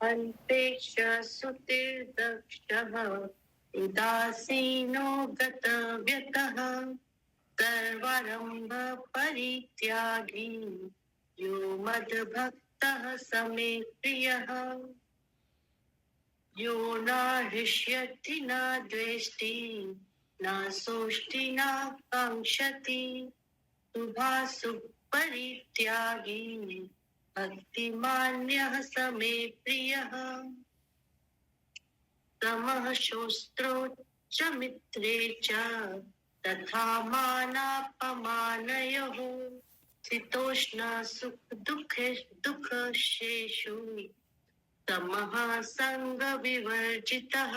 अल्पेश सुतिर्दक्षः उदासीनो गतव्यतः सर्वारम्भ परित्यागी यो मद्भक्तः स मे प्रियः यो न हृष्यति न द्वेष्टि न सोष्टि न काङ्क्षति शुभाशुभ परित्यागी भक्तिमान्यः स मे प्रियः समः शोस्त्रो च मित्रे च तथा मानापमानयोः शीतोष्ण सुख दुःखेषु समः संग विवर्जितः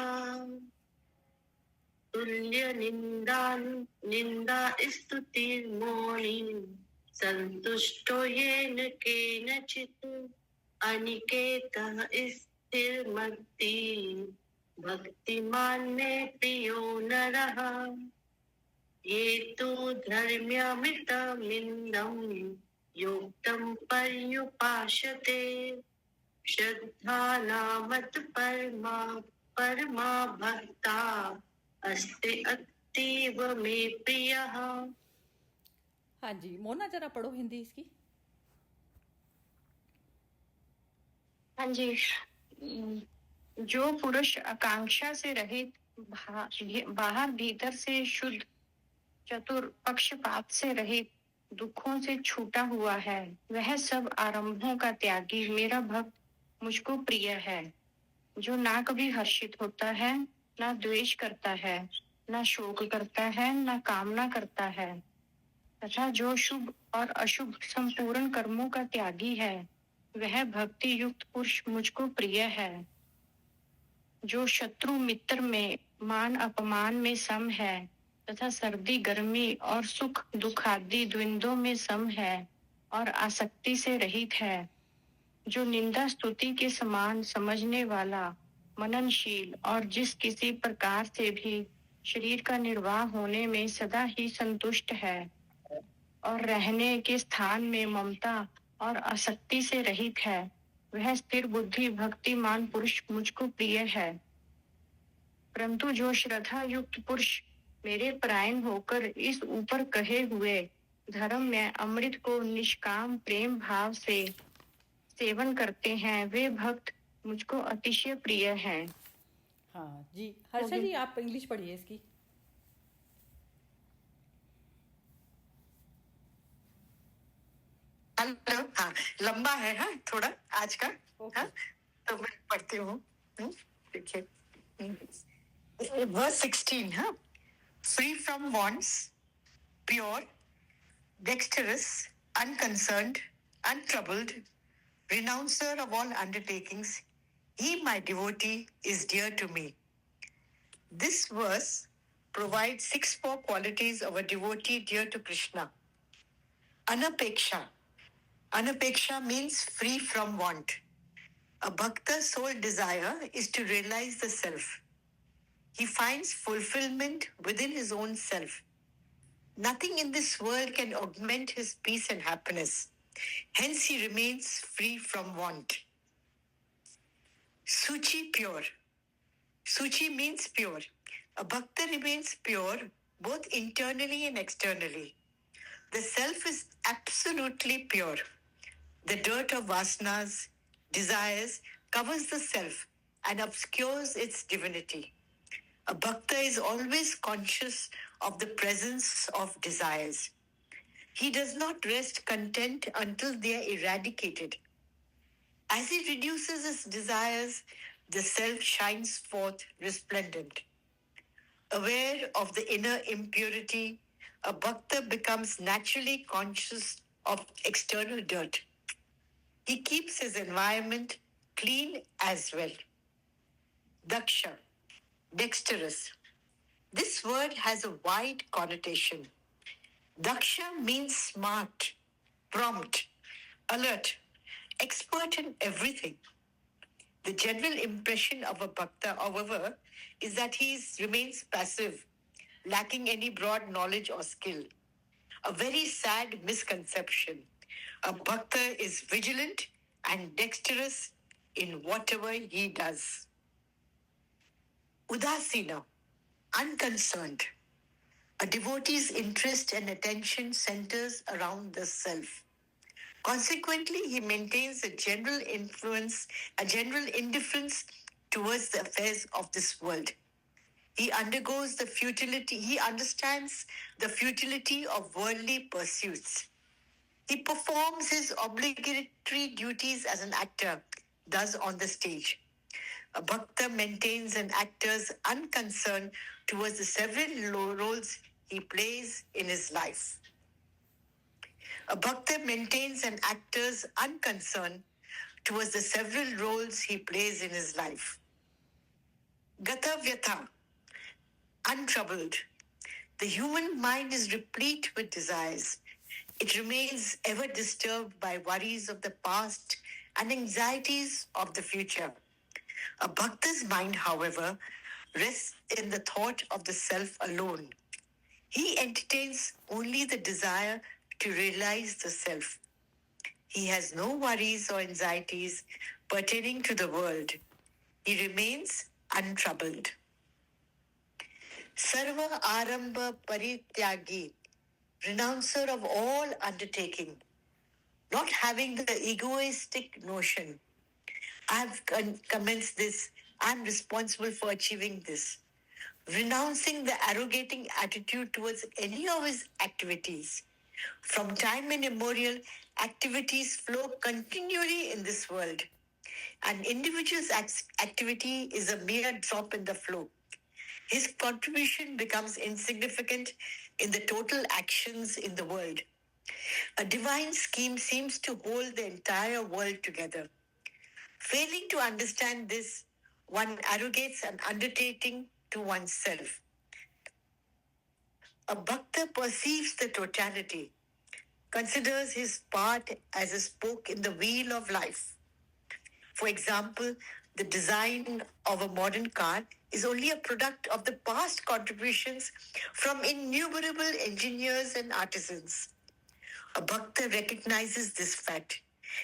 तुल्य निंदा स्तुतिर्मौनी संतुष्टो येन केनचित् अनिकेतः स्थिरमति भक्तिमान् मे प्रियो नरः ये तु धर्म्यमृतमिन्दम् योक्तं पर्युपासते श्रद्धानामत परमा भक्ता अस्ते अतीव मे प्रियः। हाँ जी, मोना जरा पढ़ो हिंदी इसकी। हाँ जी। जो पुरुष आकांक्षा से रहित बाहर भीतर से शुद्ध चतुर पक्षपात से रहित दुखों से छूटा हुआ है वह सब आरंभों का त्यागी मेरा भक्त मुझको प्रिय है। जो ना कभी हर्षित होता है ना द्वेष करता है ना शोक करता है ना कामना करता है तथा जो शुभ और अशुभ संपूर्ण कर्मों का त्यागी है वह भक्ति युक्त पुरुष मुझको प्रिय है। जो शत्रु मित्र में मान अपमान में सम है तथा सर्दी गर्मी और सुख दुख आदि द्वंद्वों में सम है और आसक्ति से रहित है। जो निंदा स्तुति के समान समझने वाला मननशील और जिस किसी प्रकार से भी शरीर का निर्वाह होने में सदा ही संतुष्ट है और रहने के स्थान में ममता और आसक्ति से रहित है वह स्थिर बुद्धि भक्तिमान पुरुष मुझको प्रिय है। परंतु जो श्रद्धा युक्त पुरुष मेरे परायण होकर इस ऊपर कहे हुए धर्म में अमृत को निष्काम प्रेम भाव से सेवन करते हैं वे भक्त मुझको अतिशय प्रिय हैं। हाँ जी, हर्षा जी आप इंग्लिश पढ़िए इसकी। हेलो। हाँ, लंबा है हाँ थोड़ा आज का। हाँ, तो मैं पढ़ती हूँ। देखिए verse 16 हाँ, free from wants, pure, dexterous, unconcerned, untroubled, renouncer of all undertakings, he my devotee is dear to me. This verse provides 6 more qualities of a devotee dear to Krishna. Anapeksha. Anapeksha means free from want. A bhakta's sole desire is to realize the self. He finds fulfillment within his own self. Nothing in this world can augment his peace and happiness. Hence he remains free from want. Suchi, pure. Suchi means pure. A bhakta remains pure both internally and externally. The self is absolutely pure. The dirt of vasanas, desires, covers the self and obscures its divinity. A bhakta is always conscious of the presence of desires. He does not rest content until they are eradicated. As he reduces his desires, the self shines forth resplendent. Aware of the inner impurity, a bhakta becomes naturally conscious of external dirt. He keeps his environment clean as well. Daksha, dexterous. This word has a wide connotation. Daksha means smart, prompt, alert, expert in everything. The general impression of a bhakta, however, is that he remains passive, lacking any broad knowledge or skill. A very sad misconception. A bhakta is vigilant and dexterous in whatever he does. Udasina, unconcerned. A devotee's interest and attention centers around the self. Consequently, he maintains a general indifference towards the affairs of this world. He understands the futility of worldly pursuits. He performs his obligatory duties as an actor does on the stage. A bhakta maintains an actor's unconcern towards the several roles he plays in his life. A bhakta maintains an actor's unconcern towards the several roles he plays in his life. Gata Vyatha, untroubled. The human mind is replete with desires. It remains ever disturbed by worries of the past and anxieties of the future. A bhakta's mind, however, rests in the thought of the self alone. He entertains only the desire to realize the self. He has no worries or anxieties pertaining to the world. He remains untroubled. Sarva Arambha Parityagi, renouncer of all undertaking, not having the egoistic notion. I have commenced this, I am responsible for achieving this. Renouncing the arrogating attitude towards any of his activities. From time immemorial, activities flow continually in this world. An individual's activity is a mere drop in the flow. His contribution becomes insignificant in the total actions in the world. A divine scheme seems to hold the entire world together. Failing to understand this, one arrogates an undertaking to oneself. A bhakta perceives the totality, considers his part as a spoke in the wheel of life. For example, the design of a modern car is only a product of the past contributions from innumerable engineers and artisans. A bhakta recognizes this fact.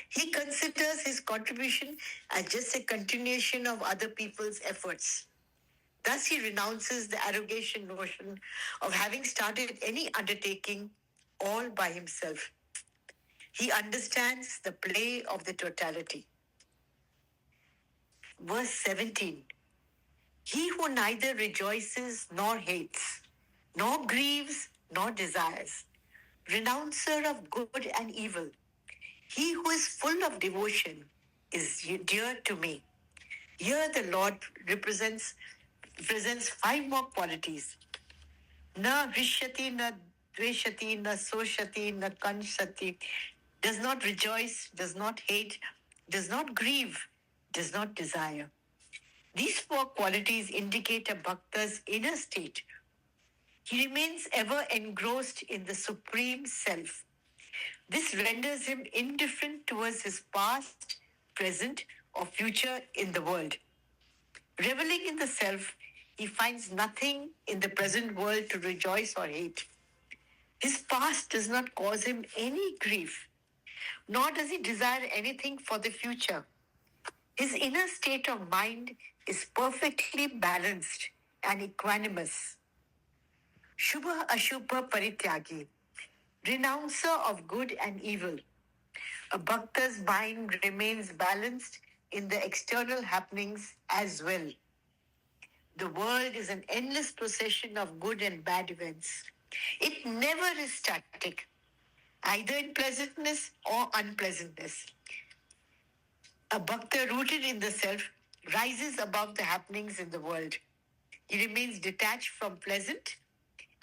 He considers his contribution as just a continuation of other people's efforts. Thus, he renounces the arrogant notion of having started any undertaking all by himself. He understands the play of the totality. Verse 17. He who neither rejoices nor hates, nor grieves nor desires, renouncer of good and evil, he who is full of devotion is dear to me. Here the Lord presents 5 more qualities. Na rishyati, na dveshati, na soshati, na kanshati, does not rejoice, does not hate, does not grieve, does not desire. These 4 qualities indicate a bhakta's inner state. He remains ever engrossed in the Supreme Self. This renders him indifferent towards his past, present, or future in the world. Reveling in the self, he finds nothing in the present world to rejoice or hate. His past does not cause him any grief, nor does he desire anything for the future. His inner state of mind is perfectly balanced and equanimous. Shubha Ashubha Parityagi, renouncer of good and evil. A bhakta's mind remains balanced in the external happenings as well. The world is an endless procession of good and bad events. It never is static, either in pleasantness or unpleasantness. A bhakta rooted in the self rises above the happenings in the world. He remains detached from pleasant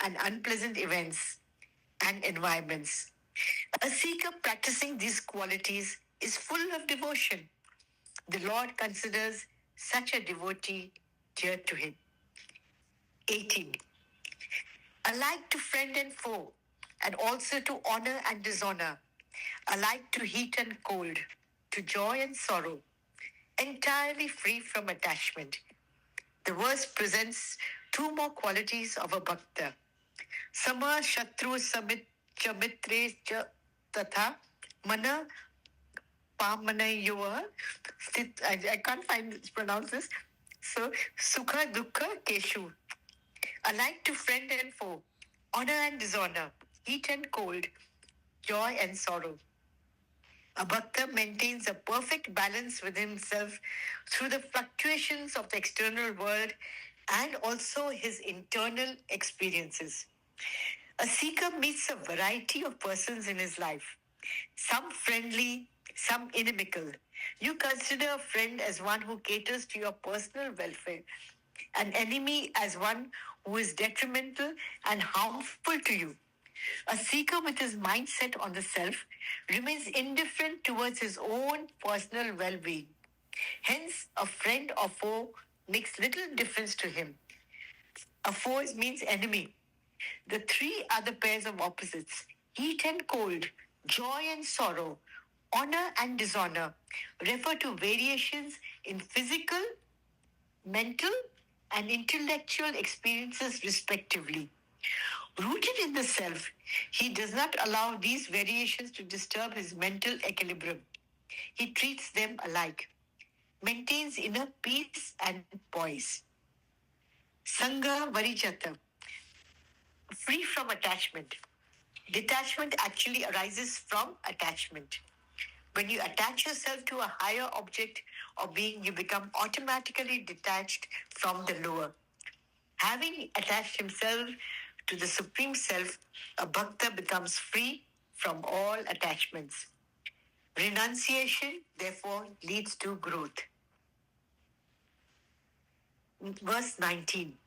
and unpleasant events and environments. A seeker practicing these qualities is full of devotion. The Lord considers such a devotee dear to him. 18. Alike to friend and foe, and also to honor and dishonor, alike to heat and cold, to joy and sorrow, entirely free from attachment. The verse presents 2 more qualities of a bhakta. Sama Shatru Samit Chamitre Cha Tatha Mana Pamanayoa. I can't pronounce this. So, Sukha Dukkha Keshu. Alike to friend and foe, honor and dishonor, heat and cold, joy and sorrow. A bhakta maintains a perfect balance within himself through the fluctuations of the external world and also his internal experiences. A seeker meets a variety of persons in his life, some friendly, some inimical. You consider a friend as one who caters to your personal welfare, an enemy as one who is detrimental and harmful to you. A seeker with his mind set on the self remains indifferent towards his own personal well being. Hence, a friend or foe makes little difference to him. A foe means enemy. The three are the pairs of opposites: heat and cold, joy and sorrow, honor and dishonor, refer to variations in physical, mental, and intellectual experiences, respectively. Rooted in the self, he does not allow these variations to disturb his mental equilibrium. He treats them alike, maintains inner peace and poise. Sangha Varijata, free from attachment. Detachment actually arises from attachment. When you attach yourself to a higher object or being, you become automatically detached from the lower. Having attached himself to the Supreme Self, a bhakta becomes free from all attachments. Renunciation, therefore, leads to growth. Verse 19.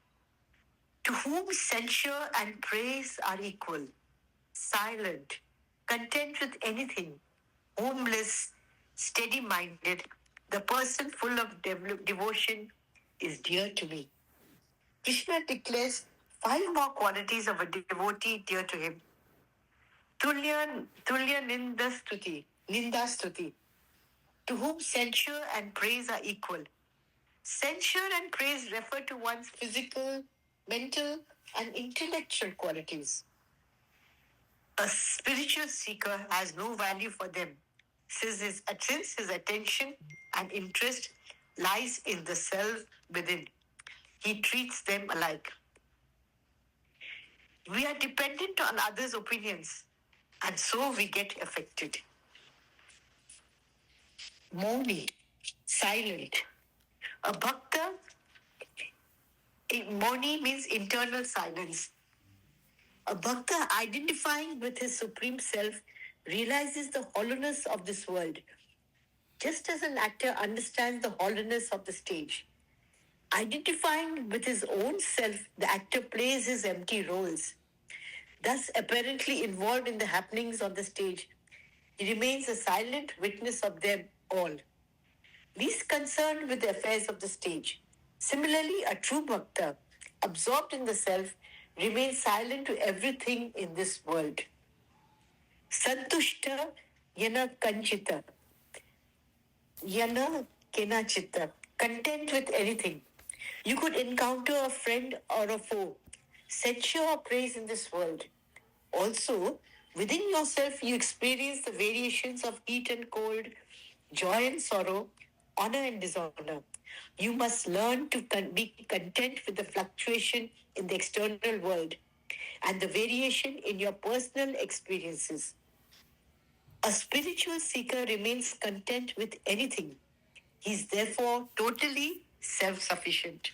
To whom censure and praise are equal, silent, content with anything, homeless, steady-minded, the person full of devotion is dear to me. Krishna declares 5 more qualities of a devotee dear to him. Tulya Nindastuti, to whom censure and praise are equal. Censure and praise refer to one's physical, mental, and intellectual qualities. A spiritual seeker has no value for them, since his attention and interest lies in the self within. He treats them alike. We are dependent on others' opinions, and so we get affected. Moni, silent. A bhakta, Moni means internal silence. A bhakta identifying with his supreme self realizes the hollowness of this world, just as an actor understands the hollowness of the stage. Identifying with his own self, the actor plays his empty roles. Thus, apparently involved in the happenings on the stage, he remains a silent witness of them all, least concerned with the affairs of the stage. Similarly, a true bhakta, absorbed in the self, remains silent to everything in this world. Santushta yana kanchita, yana kenachita, content with anything. You could encounter a friend or a foe, censure or praise in this world. Also, within yourself, you experience the variations of heat and cold, joy and sorrow, honor and dishonor. You must learn to be content with the fluctuation in the external world and the variation in your personal experiences. A spiritual seeker remains content with anything. He is therefore totally self-sufficient.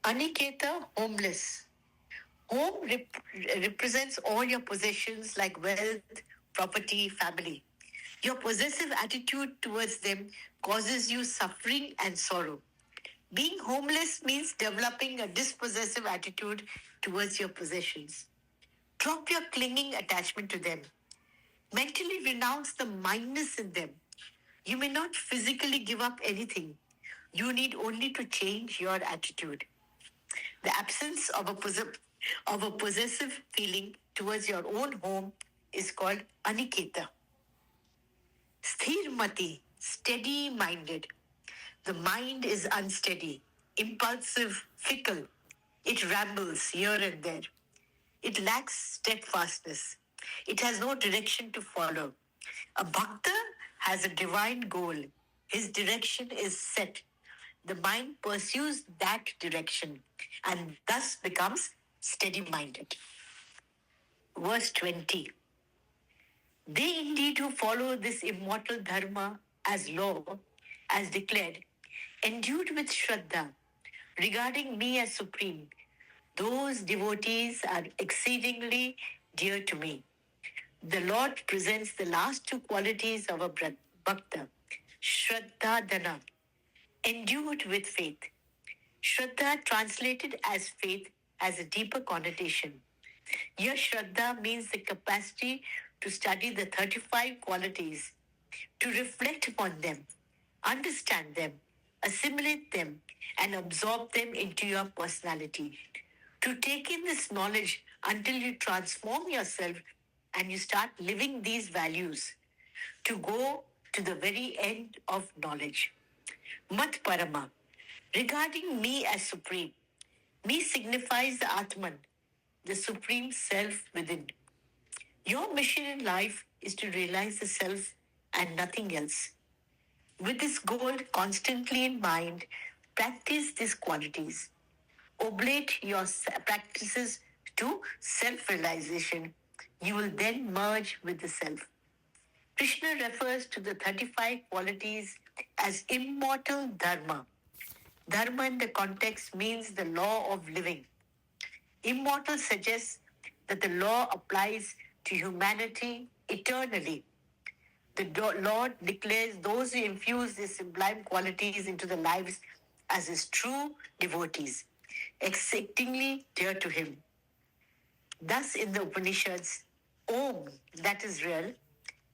Aniketa, homeless. Home represents all your possessions like wealth, property, family. Your possessive attitude towards them causes you suffering and sorrow. Being homeless means developing a dispossessive attitude towards your possessions. Drop your clinging attachment to them. Mentally renounce the mindness in them. You may not physically give up anything. You need only to change your attitude. The absence of a possessive feeling towards your own home is called aniketa. Sthirmati, steady-minded. The mind is unsteady, impulsive, fickle. It rambles here and there. It lacks steadfastness. It has no direction to follow. A bhakta has a divine goal. His direction is set. The mind pursues that direction and thus becomes steady-minded. Verse 20. They indeed who follow this immortal dharma as law, as declared, endued with Shraddha, regarding me as supreme, those devotees are exceedingly dear to me. The Lord presents the last two qualities of a bhakta, Shraddha Dana, endued with faith. Shraddha, translated as faith, has a deeper connotation. Here, Shraddha means the capacity to study the 35 qualities, to reflect upon them, understand them, assimilate them, and absorb them into your personality. To take in this knowledge until you transform yourself and you start living these values, to go to the very end of knowledge. Mat Parama, regarding me as supreme, me signifies the Atman, the supreme self within. Your mission in life is to realize the self and nothing else. With this goal constantly in mind, practice these qualities. Oblate your practices to self-realization. You will then merge with the self. Krishna refers to the 35 qualities as immortal dharma. Dharma in the context means the law of living. Immortal suggests that the law applies to humanity eternally. The Lord declares those who infuse these sublime qualities into their lives as his true devotees, exceedingly dear to him. Thus in the Upanishads, Om, that is real.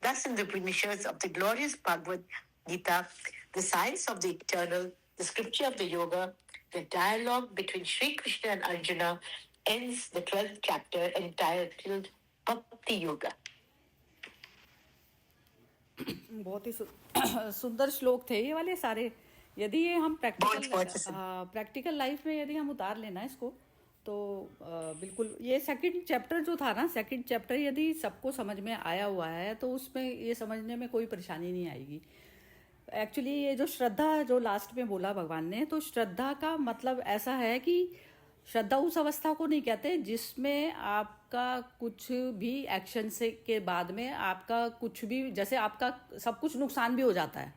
Thus in the Upanishads of the glorious Bhagavad Gita, the science of the eternal, the scripture of the yoga, the dialogue between Sri Krishna and Arjuna ends the 12th chapter entitled Bhakti Yoga. बहुत ही सुंदर श्लोक थे ये वाले सारे. यदि ये हम प्रैक्टिकल लाइफ में यदि हम उतार लेना इसको तो बिल्कुल ये सेकंड चैप्टर जो था ना, सेकंड चैप्टर यदि सबको समझ में आया हुआ है तो उसमें ये समझने में कोई परेशानी नहीं आएगी. एक्चुअली ये जो श्रद्धा जो लास्ट में बोला भगवान ने, तो श्रद्धा का मतलब ऐसा है कि श्रद्धा उस अवस्था को नहीं कहते जिसमें आपका कुछ भी एक्शन से के बाद में आपका कुछ भी, जैसे आपका सब कुछ नुकसान भी हो जाता है.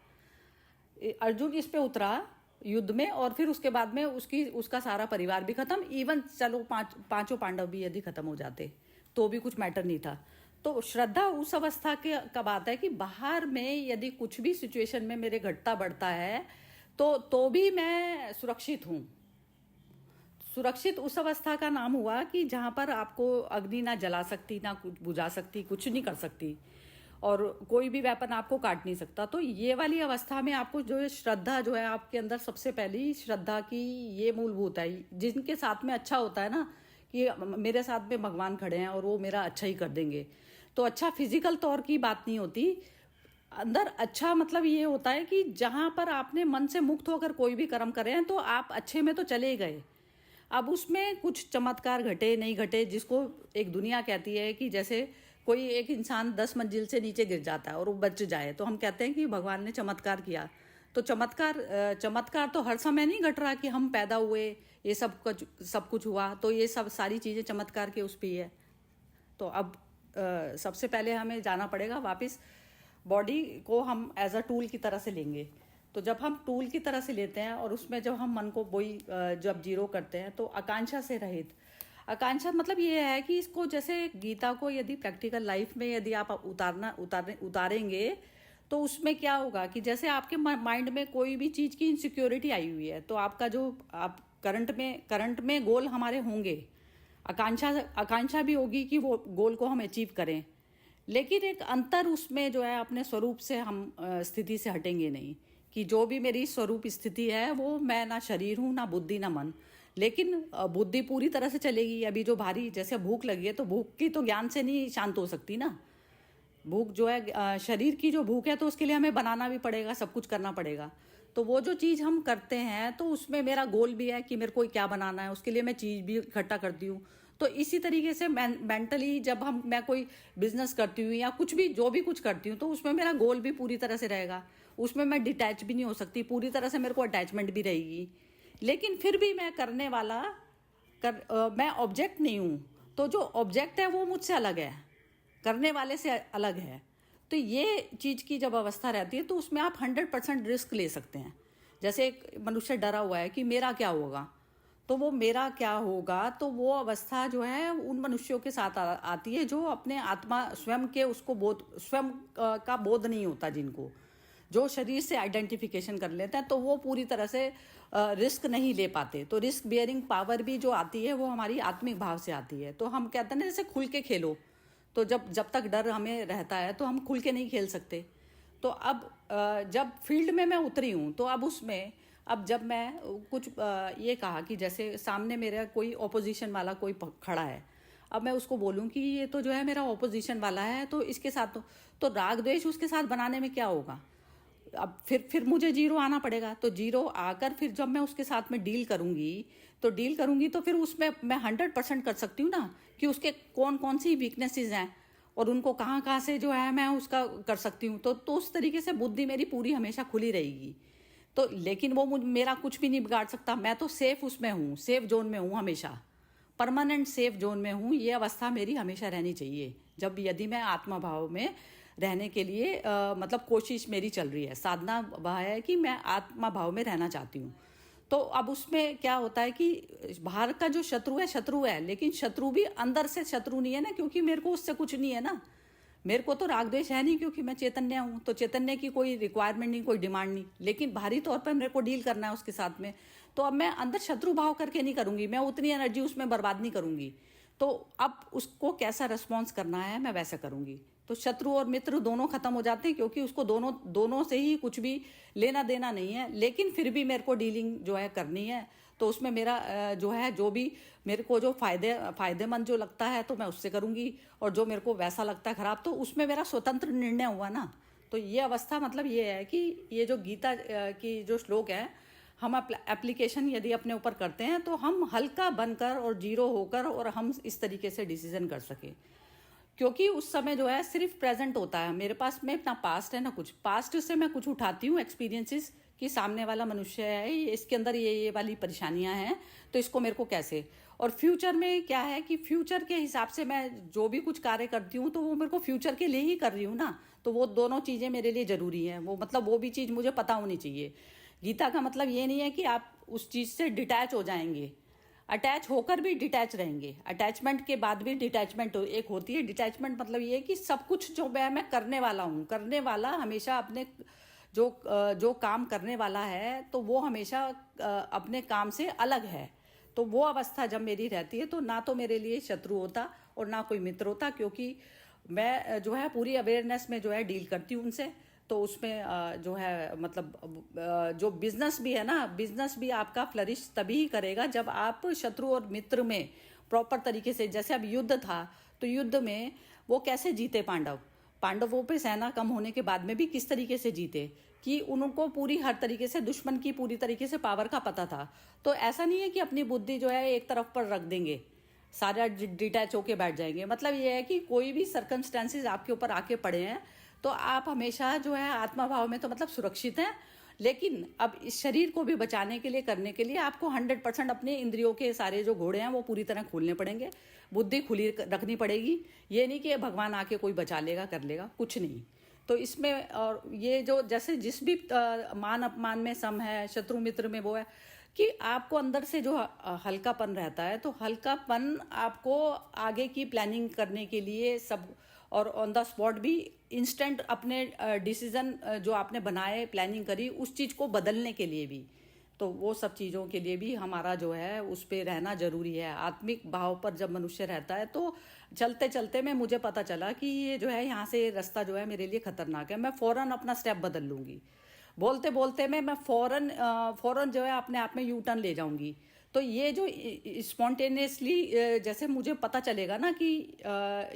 अर्जुन इस पे उतरा युद्ध में और फिर उसके बाद में उसका सारा परिवार भी खत्म, इवन चलो पांचों पांडव भी यदि खत्म हो जाते तो भी कुछ मैटर नहीं था. तो श्रद्धा उस अवस्था के का बात है कि बाहर में यदि कुछ भी सिचुएशन में मेरे घटता बढ़ता है तो भी मैं सुरक्षित हूँ. सुरक्षित उस अवस्था का नाम हुआ कि जहाँ पर आपको अग्नि ना जला सकती, ना कुछ बुझा सकती, कुछ नहीं कर सकती और कोई भी वेपन आपको काट नहीं सकता. तो ये वाली अवस्था में आपको जो श्रद्धा जो है आपके अंदर, सबसे पहली श्रद्धा की ये मूलभूत है. जिनके साथ में अच्छा होता है ना कि मेरे साथ में भगवान खड़े हैं और वो मेरा अच्छा ही कर देंगे, तो अच्छा फिजिकल तौर की बात नहीं होती. अंदर अच्छा मतलब ये होता है कि जहाँ पर आपने मन से मुक्त होकर कोई भी कर्म करे हैं तो आप अच्छे में तो चले गए. अब उसमें कुछ चमत्कार घटे नहीं घटे, जिसको एक दुनिया कहती है कि जैसे कोई एक इंसान 10 मंजिल से नीचे गिर जाता है और वो बच जाए तो हम कहते हैं कि भगवान ने चमत्कार किया. तो चमत्कार तो हर समय नहीं घट रहा कि हम पैदा हुए, ये सब कुछ हुआ, तो ये सब सारी चीज़ें चमत्कार के उस पर ही है. तो अब सबसे पहले हमें जाना पड़ेगा वापस, बॉडी को हम एज अ टूल की तरह से लेंगे. तो जब हम टूल की तरह से लेते हैं और उसमें जब हम मन को वही जब जीरो करते हैं तो आकांक्षा से रहित. आकांक्षा मतलब ये है कि इसको जैसे गीता को यदि प्रैक्टिकल लाइफ में यदि आप उतारेंगे तो उसमें क्या होगा कि जैसे आपके माइंड में कोई भी चीज़ की इनसिक्योरिटी आई हुई है तो आपका जो आप करंट में गोल हमारे होंगे, आकांक्षा भी होगी कि वो गोल को हम अचीव करें, लेकिन एक अंतर उसमें जो है अपने स्वरूप से हम स्थिति से हटेंगे नहीं कि जो भी मेरी स्वरूप स्थिति है वो मैं ना शरीर हूँ, ना बुद्धि, ना मन. लेकिन बुद्धि पूरी तरह से चलेगी. अभी जो भारी जैसे भूख लगी है तो भूख की तो ज्ञान से नहीं शांत हो सकती ना. भूख जो है शरीर की जो भूख है तो उसके लिए हमें बनाना भी पड़ेगा, सब कुछ करना पड़ेगा. तो वो जो चीज़ हम करते हैं तो उसमें मेरा गोल भी है कि मेरे को क्या बनाना है, उसके लिए मैं चीज़ भी इकट्ठा करती हूँ. तो इसी तरीके से मेंटली जब मैं कोई बिजनेस करती हूँ या कुछ भी जो भी कुछ करती हूँ, तो उसमें मेरा गोल भी पूरी तरह से रहेगा, उसमें मैं डिटैच भी नहीं हो सकती, पूरी तरह से मेरे को अटैचमेंट भी रहेगी। लेकिन फिर भी मैं करने वाला मैं ऑब्जेक्ट नहीं हूँ, तो जो ऑब्जेक्ट है वो मुझसे अलग है, करने वाले से अलग है। तो ये चीज़ की जब अवस्था रहती है तो उसमें आप 100% रिस्क ले सकते हैं। जैसे एक मनुष्य डरा हुआ है कि मेरा क्या होगा, तो वो मेरा क्या होगा, तो वो अवस्था जो है उन मनुष्यों के साथ आती है जो अपने आत्मा स्वयं के उसको स्वयं का बोध नहीं होता, जिनको जो शरीर से आइडेंटिफिकेशन कर लेते हैं, तो वो पूरी तरह से रिस्क नहीं ले पाते। तो रिस्क बियरिंग पावर भी जो आती है वो हमारी आत्मिक भाव से आती है। तो हम कहते हैं ना, जैसे खुल के खेलो, तो जब तक डर हमें रहता है तो हम खुल के नहीं खेल सकते। तो अब जब फील्ड में मैं उतरी हूँ, तो अब उसमें अब जब मैं कुछ ये कहा कि जैसे सामने मेरा कोई ऑपोजिशन वाला कोई खड़ा है, अब मैं उसको बोलूं कि ये तो जो है मेरा ऑपोजिशन वाला है, तो इसके साथ तो राग द्वेष उसके साथ बनाने में क्या होगा। अब फिर मुझे जीरो आना पड़ेगा। तो जीरो आकर फिर जब मैं उसके साथ में डील करूंगी तो फिर उसमें मैं 100% कर सकती हूँ ना, कि उसके कौन कौन सी वीकनेसेस हैं और उनको कहाँ कहाँ से जो है मैं उसका कर सकती हूँ। तो उस तरीके से बुद्धि मेरी पूरी हमेशा खुली रहेगी। तो लेकिन वो मेरा कुछ भी नहीं बिगाड़ सकता। मैं तो सेफ उसमें हूँ, सेफ जोन में हूँ, हमेशा परमानेंट सेफ जोन में हूँ। ये अवस्था मेरी हमेशा रहनी चाहिए, जब यदि मैं आत्मा भाव में रहने के लिए मतलब कोशिश मेरी चल रही है, साधना वह है कि मैं आत्मा भाव में रहना चाहती हूँ। तो अब उसमें क्या होता है कि बाहर का जो शत्रु है, लेकिन शत्रु भी अंदर से शत्रु नहीं है ना, क्योंकि मेरे को उससे कुछ नहीं है ना। मेरे को तो राग द्वेष है नहीं, क्योंकि मैं चैतन्य हूँ, तो चैतन्य की कोई रिक्वायरमेंट नहीं, कोई डिमांड नहीं। लेकिन बाहरी तौर पर मेरे को डील करना है उसके साथ में, तो अब मैं अंदर शत्रु भाव करके नहीं करूँगी, मैं उतनी एनर्जी उसमें बर्बाद नहीं करूँगी। तो अब उसको कैसा रिस्पॉन्स करना है मैं वैसा करूँगी। तो शत्रु और मित्र दोनों खत्म हो जाते हैं, क्योंकि उसको दोनों से ही कुछ भी लेना देना नहीं है। लेकिन फिर भी मेरे को डीलिंग जो है करनी है, तो उसमें मेरा जो है जो भी मेरे को जो फायदेमंद जो लगता है तो मैं उससे करूँगी, और जो मेरे को वैसा लगता है खराब, तो उसमें मेरा स्वतंत्र निर्णय हुआ ना। तो ये अवस्था मतलब ये है कि ये जो गीता की जो श्लोक है, हम एप्लीकेशन यदि अपने ऊपर करते हैं तो हम हल्का बनकर और जीरो होकर और हम इस तरीके से डिसीजन कर सके। क्योंकि उस समय जो है सिर्फ प्रेजेंट होता है मेरे पास में, ना पास्ट है ना कुछ। पास्ट से मैं कुछ उठाती हूँ एक्सपीरियंसेस कि सामने वाला मनुष्य है, इसके अंदर ये वाली परेशानियां हैं, तो इसको मेरे को कैसे। और फ्यूचर में क्या है कि फ्यूचर के हिसाब से मैं जो भी कुछ कार्य करती हूँ तो वो मेरे को फ्यूचर के लिए ही कर रही हूँ ना। तो वो दोनों चीज़ें मेरे लिए ज़रूरी हैं। वो मतलब वो भी चीज़ मुझे पता होनी चाहिए। गीता का मतलब ये नहीं है कि आप उस चीज़ से डिटैच हो जाएंगे, अटैच होकर भी डिटैच रहेंगे। अटैचमेंट के बाद भी डिटैचमेंट एक होती है। डिटैचमेंट मतलब ये है कि सब कुछ जो मैं करने वाला हूँ, करने वाला हमेशा अपने जो काम करने वाला है तो वो हमेशा अपने काम से अलग है। तो वो अवस्था जब मेरी रहती है तो ना तो मेरे लिए शत्रु होता और ना कोई मित्र होता, क्योंकि मैं जो है पूरी अवेयरनेस में जो है डील करती हूँ उनसे। तो उसमें जो है मतलब जो बिजनेस भी है ना, बिजनेस भी आपका फ्लरिश तभी करेगा जब आप शत्रु और मित्र में प्रॉपर तरीके से, जैसे अब युद्ध था तो युद्ध में वो कैसे जीते पांडवों पे सेना कम होने के बाद में भी किस तरीके से जीते, कि उनको पूरी हर तरीके से दुश्मन की पूरी तरीके से पावर का पता था। तो ऐसा नहीं है कि अपनी बुद्धि जो है एक तरफ पर रख देंगे, सारा डिटैच होके बैठ जाएंगे। मतलब ये है कि कोई भी सर्कमस्टेंसेस आपके ऊपर आके पड़े हैं तो आप हमेशा जो है आत्मा भाव में तो मतलब सुरक्षित हैं। लेकिन अब इस शरीर को भी बचाने के लिए, करने के लिए आपको 100% अपने इंद्रियों के सारे जो घोड़े हैं वो पूरी तरह खोलने पड़ेंगे, बुद्धि खुली रखनी पड़ेगी। ये नहीं कि भगवान आके कोई बचा लेगा, कर लेगा, कुछ नहीं। तो इसमें और ये जो जैसे जिस भी मान अपमान में सम है, शत्रु मित्र में वो है कि आपको अंदर से जो हल्कापन रहता है, तो हल्कापन आपको आगे की प्लानिंग करने के लिए सब, और ऑन द स्पॉट भी इंस्टेंट अपने डिसीजन जो आपने बनाए, प्लानिंग करी, उस चीज़ को बदलने के लिए भी, तो वो सब चीज़ों के लिए भी हमारा जो है उस पर रहना जरूरी है। आत्मिक भाव पर जब मनुष्य रहता है तो चलते चलते में मुझे पता चला कि ये जो है यहाँ से रास्ता जो है मेरे लिए खतरनाक है, मैं फ़ौरन अपना स्टेप बदल लूँगी। बोलते बोलते मैं फ़ौरन जो है अपने आप में यू टर्न ले जाऊँगी। तो ये जो स्पॉन्टेनियसली जैसे मुझे पता चलेगा ना कि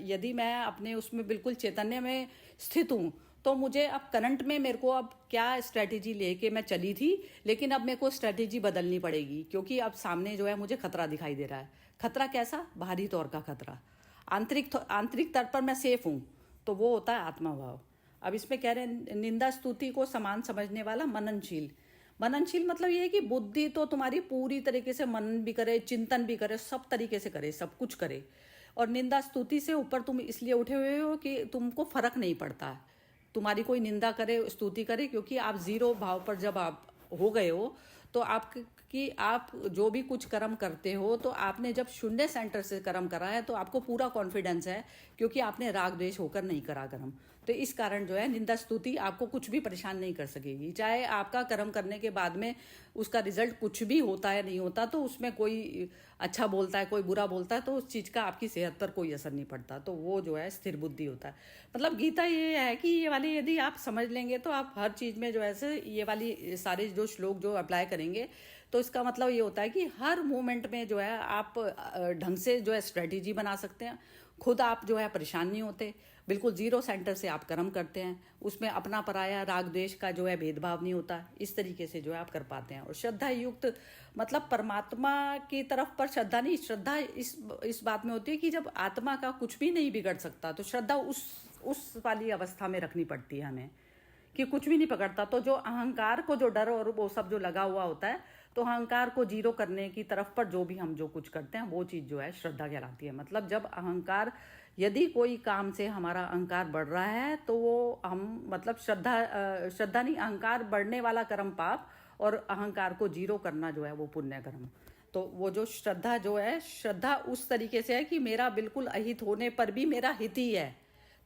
यदि मैं अपने उसमें बिल्कुल चैतन्य में स्थित हूँ तो मुझे अब करंट में मेरे को अब क्या स्ट्रेटेजी लेके मैं चली थी, लेकिन अब मेरे को स्ट्रेटेजी बदलनी पड़ेगी, क्योंकि अब सामने जो है मुझे खतरा दिखाई दे रहा है। खतरा कैसा? बाहरी तौर का खतरा। आंतरिक तौर पर मैं सेफ हूँ, तो वो होता है आत्मा भाव। अब इसमें कह रहे हैं निंदा स्तुति को समान समझने वाला मननशील। मननशील मतलब ये है कि बुद्धि तो तुम्हारी पूरी तरीके से मनन भी करे, चिंतन भी करे, सब तरीके से करे, सब कुछ करे। और निंदा स्तुति से ऊपर तुम इसलिए उठे हुए हो कि तुमको फर्क नहीं पड़ता तुम्हारी कोई निंदा करे स्तुति करे, क्योंकि आप जीरो भाव पर जब आप हो गए हो तो आप जो भी कुछ कर्म करते हो तो आपने जब शून्य सेंटर से कर्म करा है तो आपको पूरा कॉन्फिडेंस है, क्योंकि आपने राग द्वेष होकर नहीं करा कर्म। तो इस कारण जो है निंदा स्तुति आपको कुछ भी परेशान नहीं कर सकेगी। चाहे आपका कर्म करने के बाद में उसका रिजल्ट कुछ भी होता है नहीं होता, तो उसमें कोई अच्छा बोलता है कोई बुरा बोलता है, तो उस चीज़ का आपकी सेहत पर कोई असर नहीं पड़ता। तो वो जो है स्थिर बुद्धि होता है। मतलब गीता ये है कि ये वाली यदि आप समझ लेंगे तो आप हर चीज़ में जो है ये वाली सारे जो श्लोक जो अप्लाई करेंगे, तो इसका मतलब ये होता है कि हर मोमेंट में जो है आप ढंग से जो है स्ट्रेटेजी बना सकते हैं। खुद आप जो है परेशान नहीं होते, बिल्कुल जीरो सेंटर से आप कर्म करते हैं, उसमें अपना पराया राग द्वेष का जो है भेदभाव नहीं होता। इस तरीके से जो है आप कर पाते हैं। और श्रद्धा युक्त मतलब परमात्मा की तरफ पर श्रद्धा नहीं, श्रद्धा इस बात में होती है कि जब आत्मा का कुछ भी नहीं बिगड़ सकता तो श्रद्धा उस वाली अवस्था में रखनी पड़ती है हमें कि कुछ भी नहीं पकड़ता। तो जो अहंकार को जो डर और वो सब जो लगा हुआ होता है, तो अहंकार को जीरो करने की तरफ पर जो भी हम जो कुछ करते हैं वो चीज़ जो है श्रद्धा कहलाती है। मतलब जब अहंकार, यदि कोई काम से हमारा अहंकार बढ़ रहा है तो वो हम मतलब श्रद्धा नहीं, अहंकार बढ़ने वाला कर्म पाप, और अहंकार को जीरो करना जो है वो पुण्य कर्म। तो वो जो श्रद्धा जो है, श्रद्धा उस तरीके से है कि मेरा बिल्कुल अहित होने पर भी मेरा हित ही है,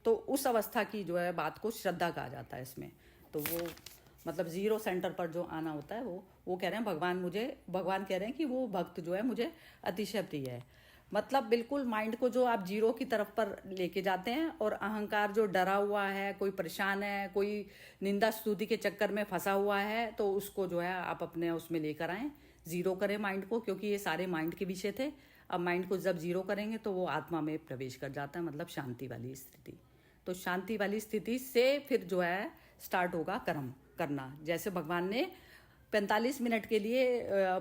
तो उस अवस्था की जो है बात को श्रद्धा कहा जाता है इसमें। तो वो मतलब जीरो सेंटर पर जो आना होता है वो कह रहे हैं भगवान कह रहे हैं कि वो भक्त जो है मुझे अतिशय प्रिय है। मतलब बिल्कुल माइंड को जो आप जीरो की तरफ पर लेके जाते हैं, और अहंकार जो डरा हुआ है, कोई परेशान है, कोई निंदा स्तुति के चक्कर में फंसा हुआ है, तो उसको जो है आप अपने उसमें लेकर आएँ, जीरो करें माइंड को, क्योंकि ये सारे माइंड के विषय थे। अब माइंड को जब जीरो करेंगे तो वो आत्मा में प्रवेश कर जाता है, मतलब शांति वाली स्थिति। तो शांति वाली स्थिति से फिर जो है स्टार्ट होगा कर्म करना। जैसे भगवान ने 45 मिनट के लिए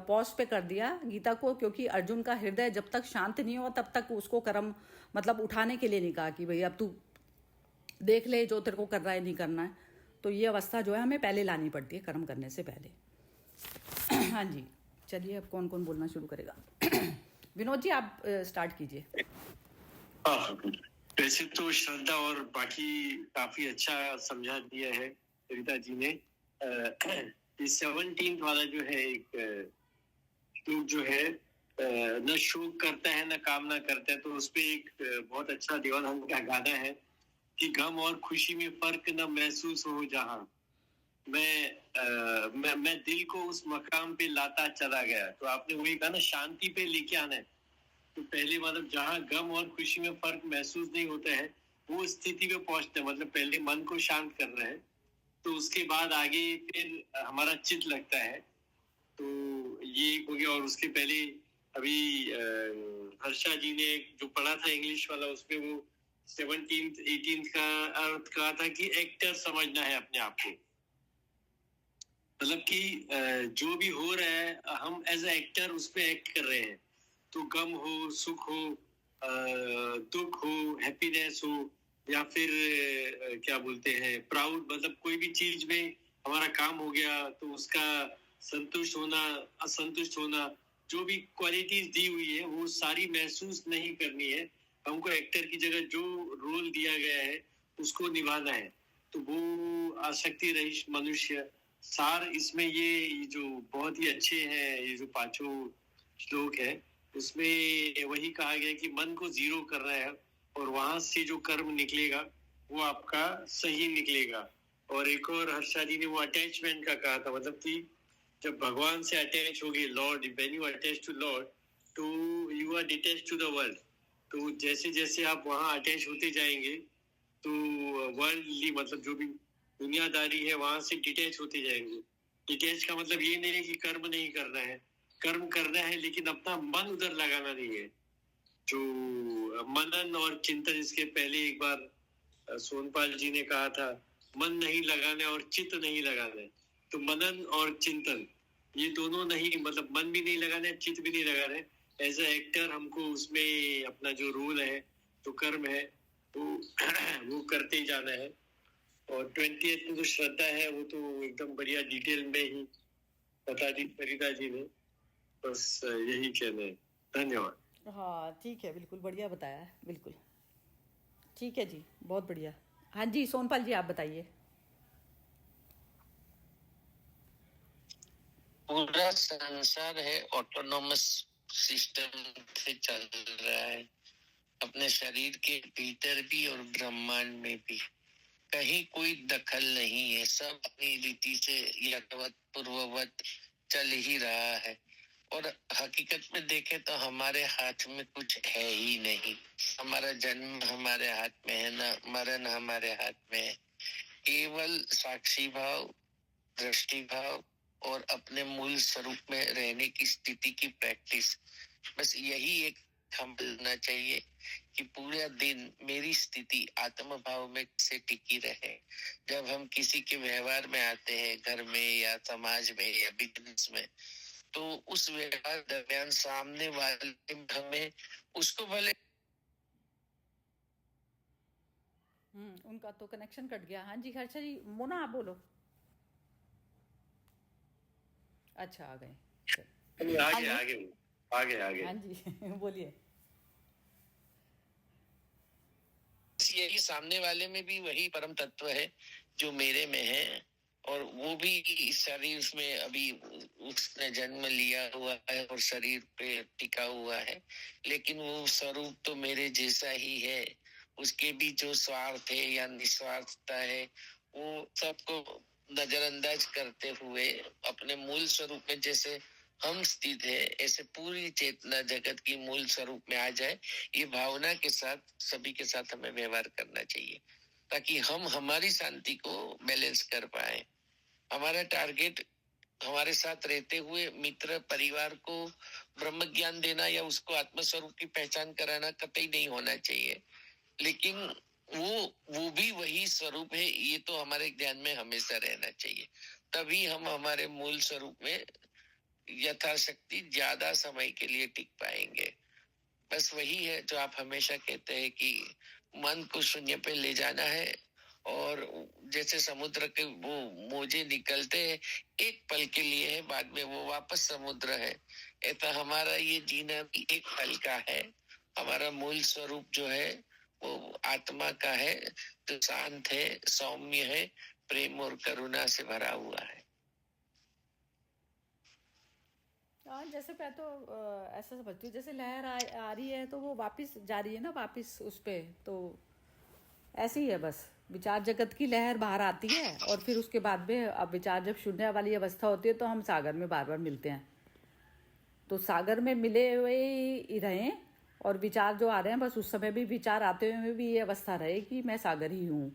पॉज पे कर दिया गीता को, क्योंकि अर्जुन का हृदय जब तक शांत नहीं हो तब तक उसको कर्म मतलब उठाने के लिए नहीं कहा कि भाई अब तू देख ले जो तेरे को कर रहा है नहीं करना है। तो ये अवस्था जो है हमें पहले लानी पड़ती है कर्म करने से पहले। हाँ जी, चलिए अब कौन कौन बोलना शुरू करेगा? विनोद जी आप स्टार्ट कीजिए। वैसे तो श्रद्धा और बाकी काफी अच्छा समझा दिया है रीता जी ने। 17 वाला जो है एक श्लोक जो है न शोक करता है न कामना करता है, तो उसपे एक बहुत अच्छा देवानंद का गाना है कि गम और खुशी में फर्क न महसूस हो जहां मैं दिल को उस मकाम पे लाता चला गया। तो आपने वही कहा ना, शांति पे लेके आना है। तो पहले मतलब जहाँ गम और खुशी में फर्क महसूस नहीं होता है वो स्थिति पे पहुंचते हैं। मतलब पहले मन को शांत कर रहे हैं, तो उसके बाद आगे फिर हमारा चित्त लगता है। तो ये हो गया। और उसके पहले अभी हर्षा जी ने जो पढ़ा था इंग्लिश वाला, उसमें वो 17th 18th का अर्थ कहा था कि एक्टर समझना है अपने आप को। मतलब कि जो भी हो रहा है हम एज ए एक्टर उस पर एक्ट कर रहे हैं। तो गम हो, सुख हो, दुख हो, हैप्पीनेस हो, या फिर क्या बोलते हैं प्राउड, मतलब कोई भी चीज में हमारा काम हो गया तो उसका संतुष्ट होना, असंतुष्ट होना, जो भी क्वालिटीज दी हुई है वो सारी महसूस नहीं करनी है हमको। एक्टर की जगह जो रोल दिया गया है उसको निभाना है। तो वो आसक्ति रहित मनुष्य सार इसमें ये जो बहुत ही अच्छे हैं, ये जो 5 श्लोक है उसमें वही कहा गया कि मन को जीरो करना है और वहां से जो कर्म निकलेगा वो आपका सही निकलेगा। और एक और हर्षा जी ने वो अटैचमेंट का कहा था, मतलब कि जब भगवान से अटैच होगे, lord, when you attach to lord तो you are detach to the world. तो जैसे जैसे आप वहां अटैच होते जाएंगे तो वर्ल्डली मतलब जो भी दुनियादारी है वहां से डिटैच होते जाएंगे। डिटैच का मतलब ये नहीं है कि कर्म नहीं करना है, कर्म करना है, लेकिन अपना मन उधर लगाना नहीं है। जो मनन और चिंतन, इसके पहले एक बार सोनपाल जी ने कहा था मन नहीं लगाने और चित्त नहीं लगाने। तो मनन और चिंतन ये दोनों नहीं, मतलब मन भी नहीं लगाने, चित्त भी नहीं लगाने। एज ए एक्टर हमको उसमें अपना जो रोल है, जो कर्म है, वो वो करते ही जाना है। और 20th में जो श्रद्धा है वो तो एकदम बढ़िया डिटेल में ही बता दी फरीदा जी ने। बस यही कहना है। धन्यवाद। हाँ ठीक है, बिल्कुल बढ़िया बताया है, बिल्कुल ठीक है जी, बहुत बढ़िया। हाँ जी सोनपाल जी आप बताइए। पूरा संसार है ऑटोनोमस सिस्टम से चल रहा है, अपने शरीर के भीतर भी और ब्रह्मांड में भी। कहीं कोई दखल नहीं है, सब अपनी रीति से यथावत पूर्ववत चल ही रहा है। और हकीकत में देखें तो हमारे हाथ में कुछ है ही नहीं। हमारा जन्म हमारे हाथ में है ना, मरण हमारे हाथ में है। केवल साक्षी भाव, दृष्टि भाव और अपने मूल स्वरूप में रहने की स्थिति की प्रैक्टिस, बस यही एक हम करना चाहिए कि पूरा दिन मेरी स्थिति आत्म भाव में से टिकी रहे। जब हम किसी के व्यवहार में आते हैं, घर में या समाज में या बिजनेस में, तो उस व्यवहार दरमियान सामने वाले हमें उसको भले उनका तो कनेक्शन कट गया। हाँ जी हर्षा जी, मोना आप बोलो। अच्छा आ गए, आगे आगे आगे आगे। हाँ जी बोलिए। यही सामने वाले में भी वही परम तत्व है जो मेरे में है, और वो भी शरीर में अभी उसने जन्म लिया हुआ है और शरीर पे टिका हुआ है, लेकिन वो स्वरूप तो मेरे जैसा ही है। उसके भी जो स्वार्थ है या निस्वार्थता है, वो सबको नजरअंदाज करते हुए अपने मूल स्वरूप में जैसे हम स्थित है, ऐसे पूरी चेतना जगत की मूल स्वरूप में आ जाए, ये भावना के साथ सभी के साथ हमें व्यवहार करना चाहिए, ताकि हम हमारी शांति को बैलेंस कर पाए। हमारा टारगेट हमारे साथ रहते हुए मित्र परिवार को ब्रह्म ज्ञान देना या उसको आत्मस्वरूप की पहचान कराना कतई नहीं होना चाहिए, लेकिन वो भी वही स्वरूप है, ये तो हमारे ध्यान में हमेशा रहना चाहिए। तभी हम हमारे मूल स्वरूप में यथाशक्ति ज्यादा समय के लिए टिक पाएंगे। बस वही है जो आप हमेशा कहते हैं कि मन को शून्य पे ले जाना है, और जैसे समुद्र के वो मोजे निकलते हैं एक पल के लिए है, बाद में वो वापस समुद्र है। ऐसा हमारा ये जीना भी एक पल का है। हमारा मूल स्वरूप जो है वो आत्मा का है, जो शांत है, सौम्य है, प्रेम और करुणा से भरा हुआ है। हाँ जैसे मैं तो ऐसा समझती हूँ, जैसे लहर आ रही है तो वो वापस जा रही है ना, वापस उस पे, तो ऐसे ही है बस। विचार जगत की लहर बाहर आती है और फिर उसके बाद में अब विचार जब शून्य वाली अवस्था होती है तो हम सागर में बार बार मिलते हैं। तो सागर में मिले हुए ही रहें, और विचार जो आ रहे हैं बस उस समय भी विचार आते हुए भी ये अवस्था रहे कि मैं सागर ही हूँ।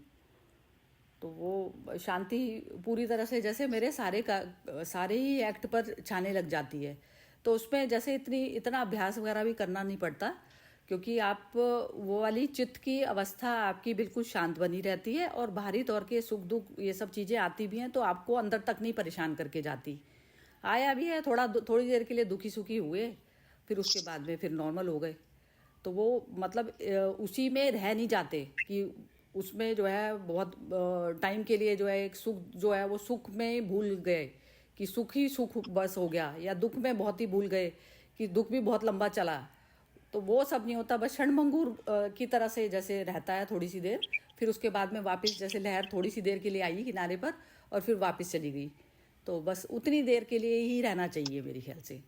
तो वो शांति पूरी तरह से जैसे मेरे सारे ही एक्ट पर छाने लग जाती है। तो उसमें जैसे इतना अभ्यास वगैरह भी करना नहीं पड़ता, क्योंकि आप वो वाली चित्त की अवस्था आपकी बिल्कुल शांत बनी रहती है, और बाहरी तौर के सुख दुख ये सब चीज़ें आती भी हैं तो आपको अंदर तक नहीं परेशान करके जाती। आया भी है, थोड़ी देर के लिए दुखी सुखी हुए, फिर उसके बाद में फिर नॉर्मल हो गए। तो वो मतलब उसी में रह नहीं जाते कि उसमें जो है बहुत टाइम के लिए जो है एक सुख जो है वो सुख में भूल गए कि सुख ही सुख बस हो गया, या दुख में बहुत ही भूल गए कि दुख भी बहुत लंबा चला। तो वो सब नहीं होता, बस क्षणभंगुर की तरह से जैसे रहता है थोड़ी सी देर, फिर उसके बाद में वापस जैसे लहर थोड़ी सी देर के लिए आई किनारे पर और फिर वापस चली गई। तो बस उतनी देर के लिए ही रहना चाहिए मेरे ख्याल से।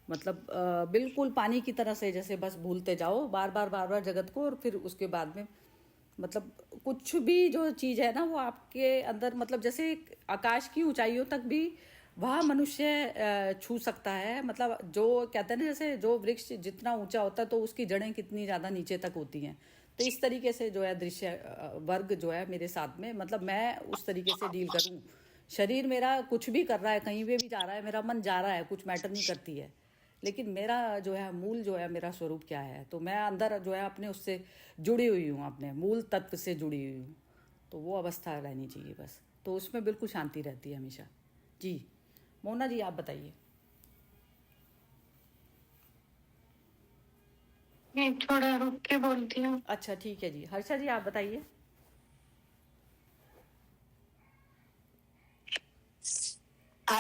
मतलब बिल्कुल पानी की तरह से जैसे बस भूलते जाओ बार बार जगत को, और फिर उसके बाद में मतलब कुछ भी जो चीज़ है ना वो आपके अंदर, मतलब जैसे आकाश की ऊंचाइयों तक भी वह मनुष्य छू सकता है। मतलब जो कहते हैं ना, जैसे जो वृक्ष जितना ऊंचा होता है तो उसकी जड़ें कितनी ज़्यादा नीचे तक होती हैं। तो इस तरीके से जो है दृश्य वर्ग जो है मेरे साथ में, मतलब मैं उस तरीके से डील करूँ। शरीर मेरा कुछ भी कर रहा है, कहीं पे भी जा रहा है, मेरा मन जा रहा है, कुछ मैटर नहीं करती है, लेकिन मेरा जो है मूल जो है मेरा स्वरूप क्या है, तो मैं अंदर जो है अपने उससे जुड़ी हुई हूँ, अपने मूल तत्व से जुड़ी हुई हूँ। तो वो अवस्था रहनी चाहिए बस, तो उसमें बिल्कुल शांति रहती है हमेशा। जी मोना जी आप बताइए। मैं थोड़ा रुक के बोलती हूँ। अच्छा ठीक है जी, हर्षा जी आप बताइए।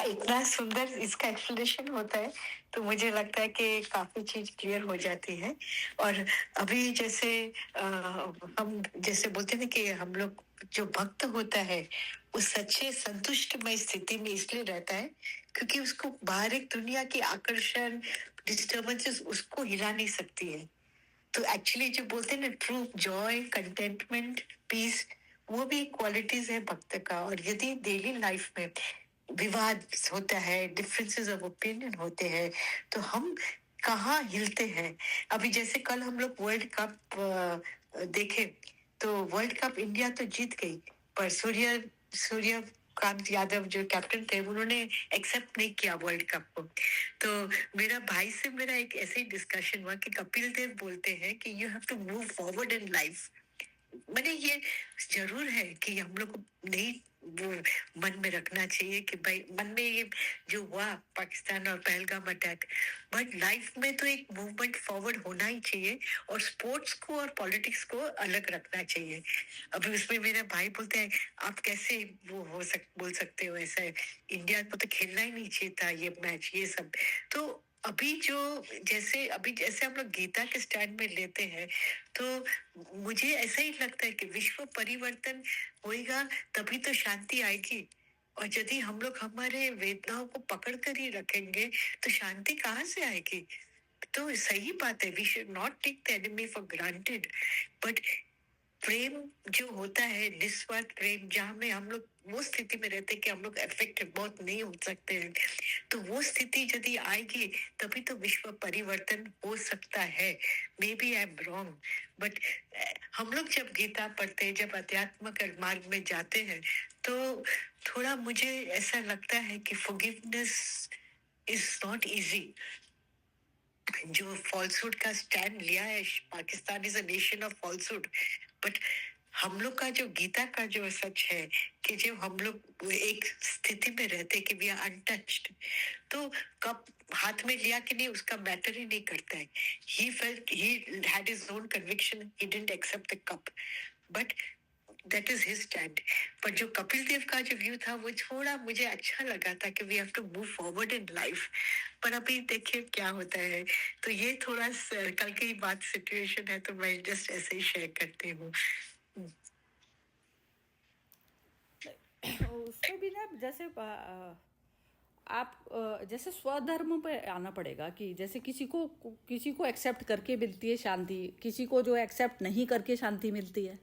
इतना सुंदर इसका एक्सप्लेनेशन होता है तो मुझे लगता है कि काफी चीज क्लियर हो जाती है। और अभी जैसे हम जैसे बोलते हैं ना कि हम लोग जो भक्त होता है वो सच्चे संतुष्टमय स्थिति में इसलिए रहता है क्योंकि उसको बाहर एक दुनिया की आकर्षण डिस्टर्बेंसेस उसको हिला नहीं सकती है। तो एक्चुअली जो बोलते हैं ना ट्रू जॉय कंटेंटमेंट पीस, वो भी क्वालिटीज है भक्त का। और यदि डेली लाइफ में विवाद होता है, डिफरेंसेस ऑफ ओपिनियन होते हैं, तो हम कहाँ हिलते हैं। अभी जैसे कल हम लोग वर्ल्ड कप देखे तो वर्ल्ड कप इंडिया तो जीत गई, पर सूर्यकांत यादव जो कैप्टन थे उन्होंने एक्सेप्ट नहीं किया वर्ल्ड कप को। तो मेरा भाई से मेरा एक ऐसे ही डिस्कशन हुआ कि कपिल देव बोलते हैं कि you have to move forward in life. मैंने ये जरूर है कि हम लोग को नहीं वो मन में रखना चाहिए कि भाई मन में ये जो हुआ पाकिस्तान और पहलगाम अटैक, बट लाइफ में तो एक मूवमेंट फॉरवर्ड होना ही चाहिए और स्पोर्ट्स को और पॉलिटिक्स को अलग रखना चाहिए। अभी उसमें मेरा भाई बोलते हैं आप कैसे वो बोल सकते हो ऐसा है, इंडिया को तो खेलना ही नहीं चाहिए था ये मैच ये सब। तो अभी जैसे हम लोग गीता के स्टैंड में लेते हैं तो मुझे ऐसा ही लगता है कि विश्व परिवर्तन होएगा तभी तो शांति आएगी। और यदि हम लोग हमारे वेदनाओं को पकड़ कर ही रखेंगे तो शांति कहाँ से आएगी। तो सही बात है, we should not take the enemy for granted, but प्रेम जो होता है निस्वार्थ प्रेम, जहाँ में हम लोग वो स्थिति में रहते हैं कि हम लोग अफेक्ट बहुत नहीं हो सकते हैं, तो वो स्थिति यदि आएगी तभी तो विश्व परिवर्तन हो सकता है। Maybe I am wrong, but हम लोग जब गीता पढ़ते हैं, जब अध्यात्म के मार्ग में जाते हैं, तो थोड़ा मुझे ऐसा लगता है कि फॉरगिवनेस इज नॉट इजी। जो फॉल्सहुड का स्टैंड लिया है, Pakistan is a nation of falsehood, but हम लोग का जो गीता का जो सच है कि जब हम लोग एक स्थिति में रहते कि वी आर अनटच्ड, तो कप हाथ में लिया कि नहीं उसका मैटर ही नहीं करता है। He felt he had his own conviction, he didn't accept the cup, but that is his stand. पर जो कपिल देव का जो व्यू था वो थोड़ा मुझे अच्छा लगा था कि we have to move forward in life. पर अभी देखिए क्या होता है। तो ये थोड़ा कल की बात सिचुएशन है तो मैं जस्ट ऐसे ही शेयर करती हूँ। उसमें भी ना जैसे आप जैसे स्वधर्म पे आना पड़ेगा कि जैसे किसी को एक्सेप्ट करके मिलती है शांति, किसी को जो एक्सेप्ट नहीं करके शांति मिलती है।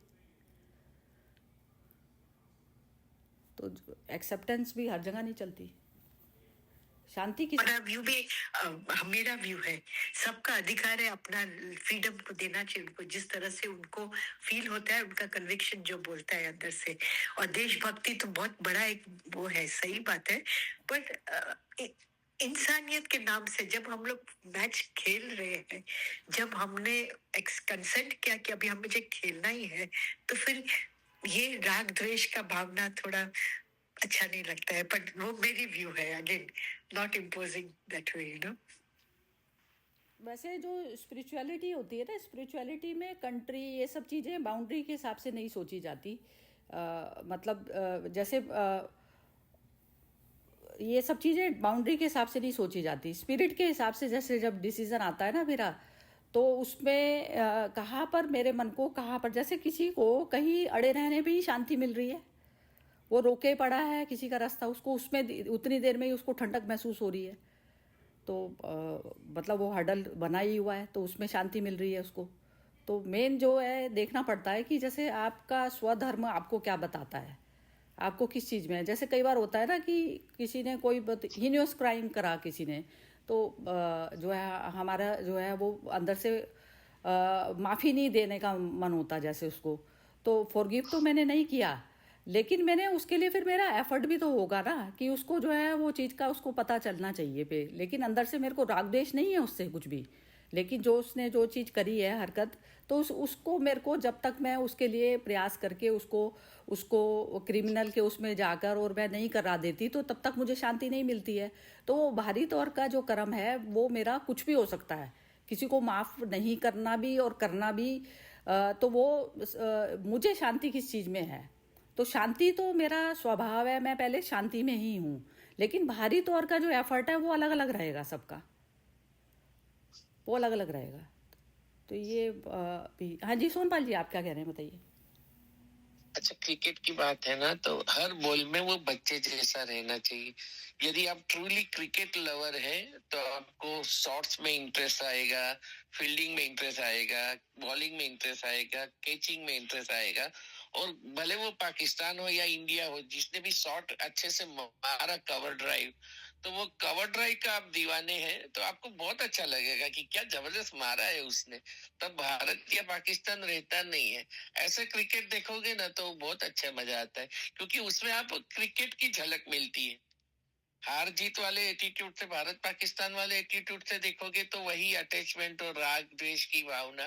तो एक्सेप्टेंस भी हर जगह नहीं चलती। शांति की व्यू भी मेरा व्यू है, सबका अधिकार है अपना फ्रीडम को देना चाहिए उनको, जिस तरह से उनको फील होता है, उनका कन्विक्शन जो बोलता है अंदर से। और देशभक्ति तो बहुत बड़ा एक वो है, सही बात है, बट इंसानियत के नाम से जब हम लोग मैच खेल रहे हैं, जब हमने कंसेंट किया कि अभी हमें मुझे खेलना ही है, तो फिर ये राग द्वेष का भावना थोड़ा अच्छा नहीं लगता है। बट वो मेरी व्यू है, again not imposing that way, you know. वैसे जो स्पिरिचुअलिटी होती है ना, स्पिरिचुअलिटी में कंट्री ये सब चीज़ें बाउंड्री के हिसाब से नहीं सोची जाती। मतलब जैसे ये सब चीज़ें बाउंड्री के हिसाब से नहीं सोची जाती, स्पिरिट के हिसाब से। जैसे जब डिसीज़न आता है ना मेरा, तो उसमें कहाँ पर मेरे मन को कहाँ पर, जैसे किसी को कहीं अड़े रहने में ही शांति मिल रही है, वो रोके पड़ा है किसी का रास्ता, उसको उसमें उतनी देर में ही उसको ठंडक महसूस हो रही है, तो मतलब वो हर्डल बना ही हुआ है, तो उसमें शांति मिल रही है उसको। तो मेन जो है देखना पड़ता है कि जैसे आपका स्वधर्म आपको क्या बताता है, आपको किस चीज़ में है। जैसे कई बार होता है ना कि किसी ने कोई हीनियस क्राइम करा किसी ने, तो जो है हमारा जो है वो अंदर से माफ़ी नहीं देने का मन होता जैसे उसको, तो फॉरगिव तो मैंने नहीं किया, लेकिन मैंने उसके लिए फिर मेरा एफर्ट भी तो होगा ना कि उसको जो है वो चीज़ का उसको पता चलना चाहिए पे। लेकिन अंदर से मेरे को राग द्वेष नहीं है उससे कुछ भी, लेकिन जो उसने जो चीज़ करी है हरकत, तो उसको मेरे को जब तक मैं उसके लिए प्रयास करके उसको क्रिमिनल के उसमें जाकर और मैं नहीं करा देती, तो तब तक मुझे शांति नहीं मिलती है। तो वो बाहरी तौर का जो कर्म है वो मेरा कुछ भी हो सकता है, किसी को माफ़ नहीं करना भी और करना भी। तो वो मुझे शांति किस चीज़ में है, तो शांति तो मेरा स्वभाव है, मैं पहले शांति में ही हूँ, लेकिन बाहरी तौर का जो एफर्ट है वो अलग अलग रहेगा, सबका वो अलग अलग रहेगा। तो ये भी। हाँ जी सोनपाल जी, आप क्या कह रहे हैं बताइए। अच्छा, क्रिकेट की बात है ना, तो हर बॉल में वो बच्चे जैसा रहना चाहिए। यदि आप ट्रूली क्रिकेट लवर हैं तो आपको शॉट्स में इंटरेस्ट आएगा, फील्डिंग में इंटरेस्ट आएगा, बॉलिंग में इंटरेस्ट आएगा, कैचिंग में इंटरेस्ट आएगा। और भले वो पाकिस्तान हो या इंडिया हो, जिसने भी शॉट अच्छे से मारा कवर ड्राइव, तो वो कवर ड्राइव का आप दीवाने हैं तो आपको बहुत अच्छा लगेगा कि क्या जबरदस्त मारा है उसने। तब भारत या पाकिस्तान रहता नहीं है। ऐसे क्रिकेट देखोगे ना तो बहुत अच्छा मजा आता है, क्योंकि उसमें आप क्रिकेट की झलक मिलती है। हार जीत वाले एटीट्यूड से, भारत पाकिस्तान वाले एटीट्यूड से देखोगे तो वही अटैचमेंट और राग द्वेष की भावना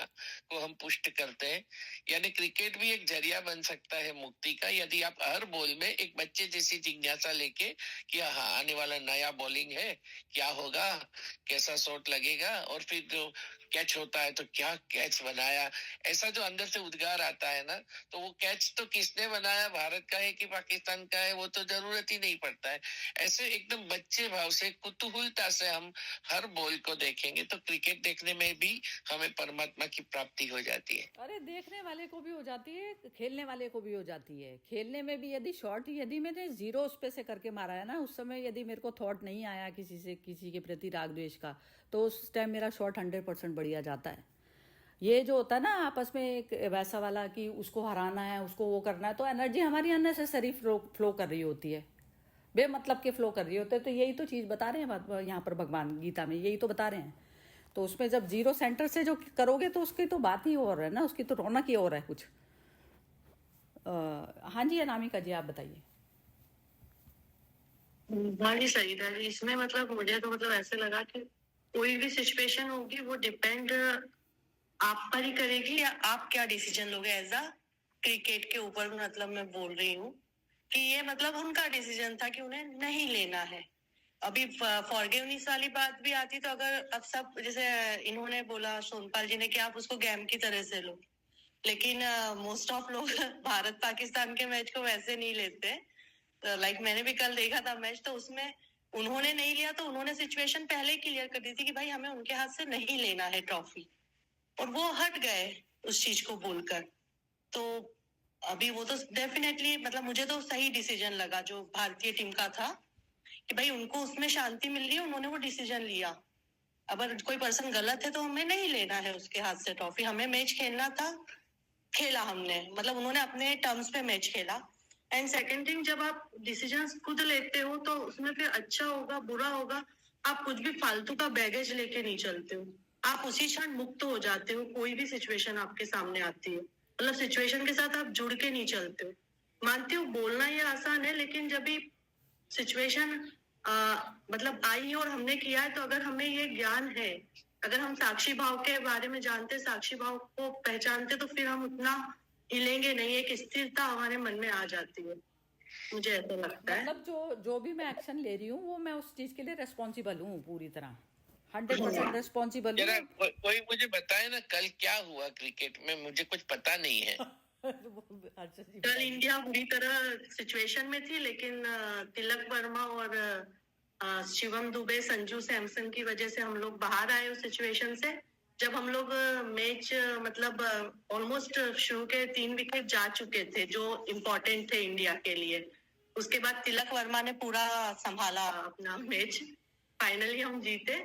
को हम पुष्ट करते हैं। यानी क्रिकेट भी एक जरिया बन सकता है मुक्ति का, यदि आप हर बॉल में एक बच्चे जैसी जिज्ञासा लेके कि हाँ आने वाला नया बॉलिंग है, क्या होगा, कैसा शॉट लगेगा, और फिर जो कैच होता है तो क्या कैच बनाया, ऐसा जो अंदर से उद्गार आता है ना, तो वो कैच तो किसने बनाया, भारत का है कि पाकिस्तान का है, वो तो जरूरत ही नहीं पड़ता है। ऐसे एकदम बच्चे भाव से, कुतूहलता से हम हर बॉल को देखेंगे तो क्रिकेट देखने में भी हमें परमात्मा की प्राप्ति हो जाती है। अरे देखने वाले को भी हो जाती है, खेलने वाले को भी हो जाती है। खेलने में भी यदि शॉट, यदि मैंने जीरो उस पे से करके मारा है ना, उस समय यदि मेरे को थॉट नहीं आया किसी के प्रति राग द्वेष का, तो उस टाइम मेरा शॉट 100% बढ़िया जाता है। ये जो होता है ना आपस में एक वैसा वाला कि उसको हराना है, उसको वो करना है, तो एनर्जी हमारी अननेसेसरी फ्लो कर रही होती है, बेमतलब के फ्लो कर रही होते हैं। तो यही तो चीज़ बता रहे हैं यहाँ पर भगवान गीता में, यही तो बता रहे हैं। तो उसमें जब जीरो सेंटर से जो करोगे तो उसकी तो बात ही और है ना, उसकी तो रौनक ही और है कुछ। हाँ जी अनामिका जी, आप बताइए। हाँ जी सरिता जी, इसमें मतलब मुझे तो मतलब ऐसे लगा कि कोई भी सिचुएशन होगी वो डिपेंड आप पर ही करेगी, या आप क्या डिसीजन लोगे एज अ क्रिकेट के ऊपर। मतलब मैं बोल रही हूँ कि ये मतलब उनका डिसीजन था कि उन्हें नहीं लेना है। अभी फॉरगिवनेस वाली बात भी आती, तो अगर अब सब जैसे इन्होंने बोला सोनपाल जी ने कि आप उसको गेम की तरह से लो, लेकिन मोस्ट ऑफ लोग भारत पाकिस्तान के मैच को वैसे नहीं लेते। लाइक मैंने भी कल देखा था मैच, तो उसमें उन्होंने नहीं लिया तो उन्होंने सिचुएशन पहले ही क्लियर कर दी थी कि भाई हमें उनके हाथ से नहीं लेना है ट्रॉफी, और वो हट गए उस चीज को बोलकर। तो अभी वो तो डेफिनेटली मतलब मुझे तो सही डिसीजन लगा जो भारतीय टीम का था, कि भाई उनको उसमें शांति मिल रही है, उन्होंने वो डिसीजन लिया। अगर कोई पर्सन गलत है तो हमें नहीं लेना है उसके हाथ से ट्रॉफी, हमें मैच खेलना था, खेला हमने, मतलब उन्होंने अपने टर्म्स पे मैच खेला। एंड सेकंड थिंग, जब आप डिसीजंस खुद लेते हो तो उसमें फिर अच्छा होगा बुरा होगा, आप कुछ भी फालतू का बैगेज लेके नहीं चलते हो, आप उसी क्षण मुक्त हो जाते हो। कोई भी सिचुएशन आपके सामने आती है, मतलब सिचुएशन के साथ आप जुड़ के नहीं चलते हो। मानती हूँ बोलना ये आसान है, लेकिन जब भी सिचुएशन मतलब आई और हमने किया है, तो अगर हमें ये ज्ञान है, अगर हम साक्षी भाव के बारे में जानते, साक्षी भाव को पहचानते, तो फिर हम उतना हिलेंगे नहीं, एक स्थिरता हमारे मन में आ जाती है, मुझे ऐसा लगता है। मतलब जो भी मैं एक्शन ले रही हूँ वो मैं उस चीज के लिए रेस्पॉन्सिबल हूँ, पूरी तरह 100% रेस्पॉन्सिबल जरा हूँ। कोई मुझे बताए ना कल क्या हुआ क्रिकेट में, मुझे कुछ पता नहीं है। अच्छा जी, कल इंडिया बुरी तरह सिचुएशन में थी, लेकिन तिलक वर्मा और शिवम दुबे, संजू सैमसन की वजह से हम लोग बाहर आए उस सिचुएशन से। जब हम लोग मैच मतलब ऑलमोस्ट शुरू के 3 विकेट जा चुके थे जो इम्पोर्टेंट थे इंडिया के लिए, उसके बाद तिलक वर्मा ने पूरा संभाला अपना मैच, फाइनली हम जीते।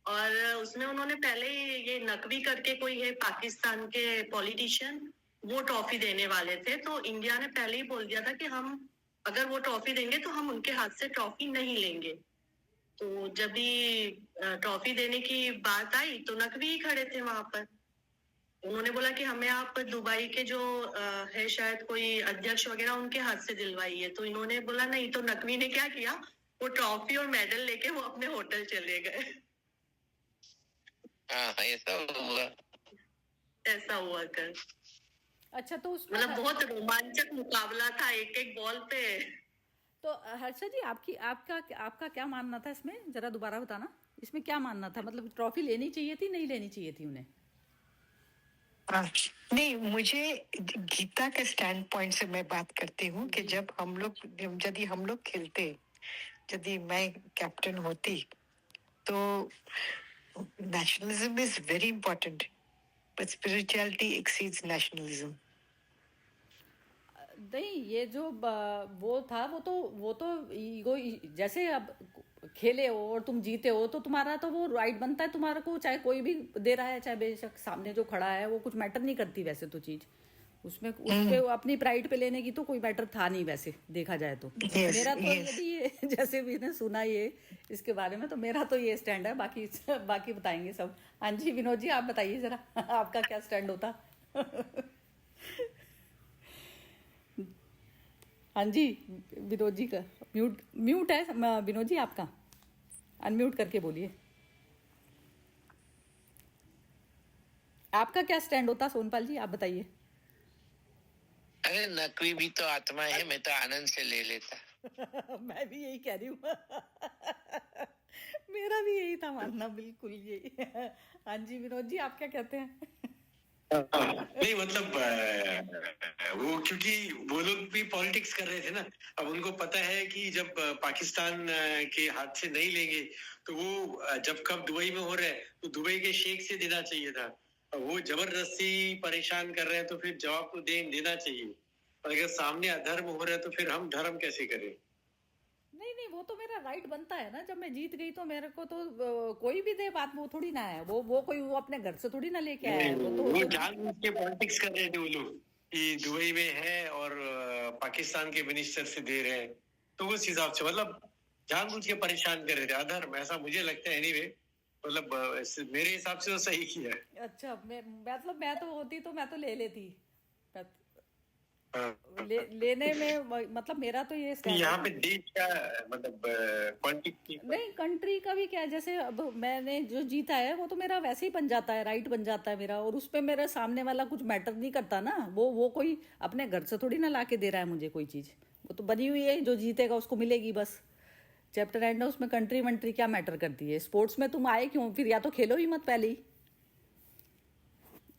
और उसमें उन्होंने पहले ही ये नकवी करके कोई है पाकिस्तान के पॉलिटिशियन, वो ट्रॉफी देने वाले थे, तो इंडिया ने पहले ही बोल दिया था कि हम अगर वो ट्रॉफी देंगे तो हम उनके हाथ से ट्रॉफी नहीं लेंगे। तो जब भी ट्रॉफी देने की बात आई तो नकवी ही खड़े थे वहां पर। उन्होंने बोला कि हमें आप दुबई के जो है शायद कोई अध्यक्ष वगैरह, उनके हाथ से दिलवाइए। तो इन्होंने बोला नहीं, तो नकवी ने क्या किया, वो ट्रॉफी और मेडल लेके वो अपने होटल चले गए। हाँ, ऐसा हुआ। ऐसा हुआ कर, अच्छा, तो उसमें मतलब बहुत रोमांचक मुकाबला था एक एक बॉल पे। तो हर्षा जी, आपकी आपका आपका क्या मानना था इसमें, जरा दोबारा बताना। इसमें क्या मानना था, मतलब ट्रॉफी लेनी चाहिए थी, नहीं लेनी चाहिए थी उन्हें? हाँ, नहीं, मुझे गीता के स्टैंड पॉइंट से मैं बात करती हूँ कि जब हम लोग, यदि हम लोग खेलते, यदि मैं कैप्टन होती, तो nationalism is very important, but spirituality exceeds nationalism. नहीं, ये जो वो था, वो तो ईगो, जैसे अब खेले हो और तुम जीते हो तो तुम्हारा तो वो राइट बनता है तुम्हारा को, चाहे कोई भी दे रहा है, चाहे बेशक सामने जो खड़ा है, वो कुछ मैटर नहीं करती वैसे तो चीज उसमें। उसके अपनी प्राइड पे लेने की तो कोई मैटर था नहीं वैसे देखा जाए तो। Yes, मेरा तो yes. यदि ये जैसे भी ने सुना ये इसके बारे में, तो मेरा तो ये स्टैंड है, बाकी बाकी बताएंगे सब। हाँ जी, विनोद जी आप बताइए जरा आपका क्या स्टैंड होता? हाँ जी, विनोद जी का म्यूट म्यूट है विनोद जी, आपका अनम्यूट करके बोलिए। आपका क्या स्टैंड होता सोनपाल जी, आप बताइए। अरे नकवी भी तो आत्मा है, मैं तो आनंद से ले लेता। मैं भी यही कह रही हूँ। मेरा भी यही था मानना, बिल्कुल यही। हाँ जी विनोद जी, आप क्या कहते हैं? नहीं मतलब वो क्योंकि वो लोग भी पॉलिटिक्स कर रहे थे ना। अब उनको पता है कि जब पाकिस्तान के हाथ से नहीं लेंगे तो वो जब कब दुबई में हो रहा है तो दुबई के शेख से देना चाहिए था। अब वो जबरदस्ती परेशान कर रहे हैं तो फिर जवाब तो देना चाहिए। और अगर सामने अधर्म हो रहा है तो फिर हम धर्म कैसे करें? नहीं नहीं, वो तो मेरा राइट बनता है ना, जब मैं जीत गई तो मेरे को तो कोई भी दे बात, वो थोड़ी ना है, वो कोई वो अपने घर से थोड़ी ना लेके आया है, वो वो तो जानबूझ के पॉलिटिक्स कर रहे थे वो लोग कि दुबई में है और पाकिस्तान के मिनिस्टर से दे रहे हैं, तो उस हिसाब से मतलब जानबूझ के परेशान कर रहे थे। अधर्म ऐसा मुझे लगता है एनीवे, मतलब मेरे हिसाब से तो सही किया है। अच्छा, मतलब मैं तो होती तो मैं तो ले लेती। मैं हाँ। लेने में मतलब मेरा तो ये स्टैंड यहाँ है। पे देश का मतलब पॉलिटिक्स नहीं, कंट्री का भी क्या है, जैसे अब मैंने जो जीता है वो तो मेरा वैसे ही बन जाता है, राइट बन जाता है मेरा, और उस पे मेरा सामने वाला कुछ मैटर नहीं करता ना। वो कोई अपने घर से थोड़ी ना ला के दे रहा है मुझे कोई चीज़, वो तो बनी हुई है, जो जीतेगा उसको मिलेगी बस। चैप्टर एंड है, उसमें कंट्री वंट्री क्या मैटर करती है? स्पोर्ट्स में तुम आए क्यों फिर? या तो खेलो ही मत पहले ही,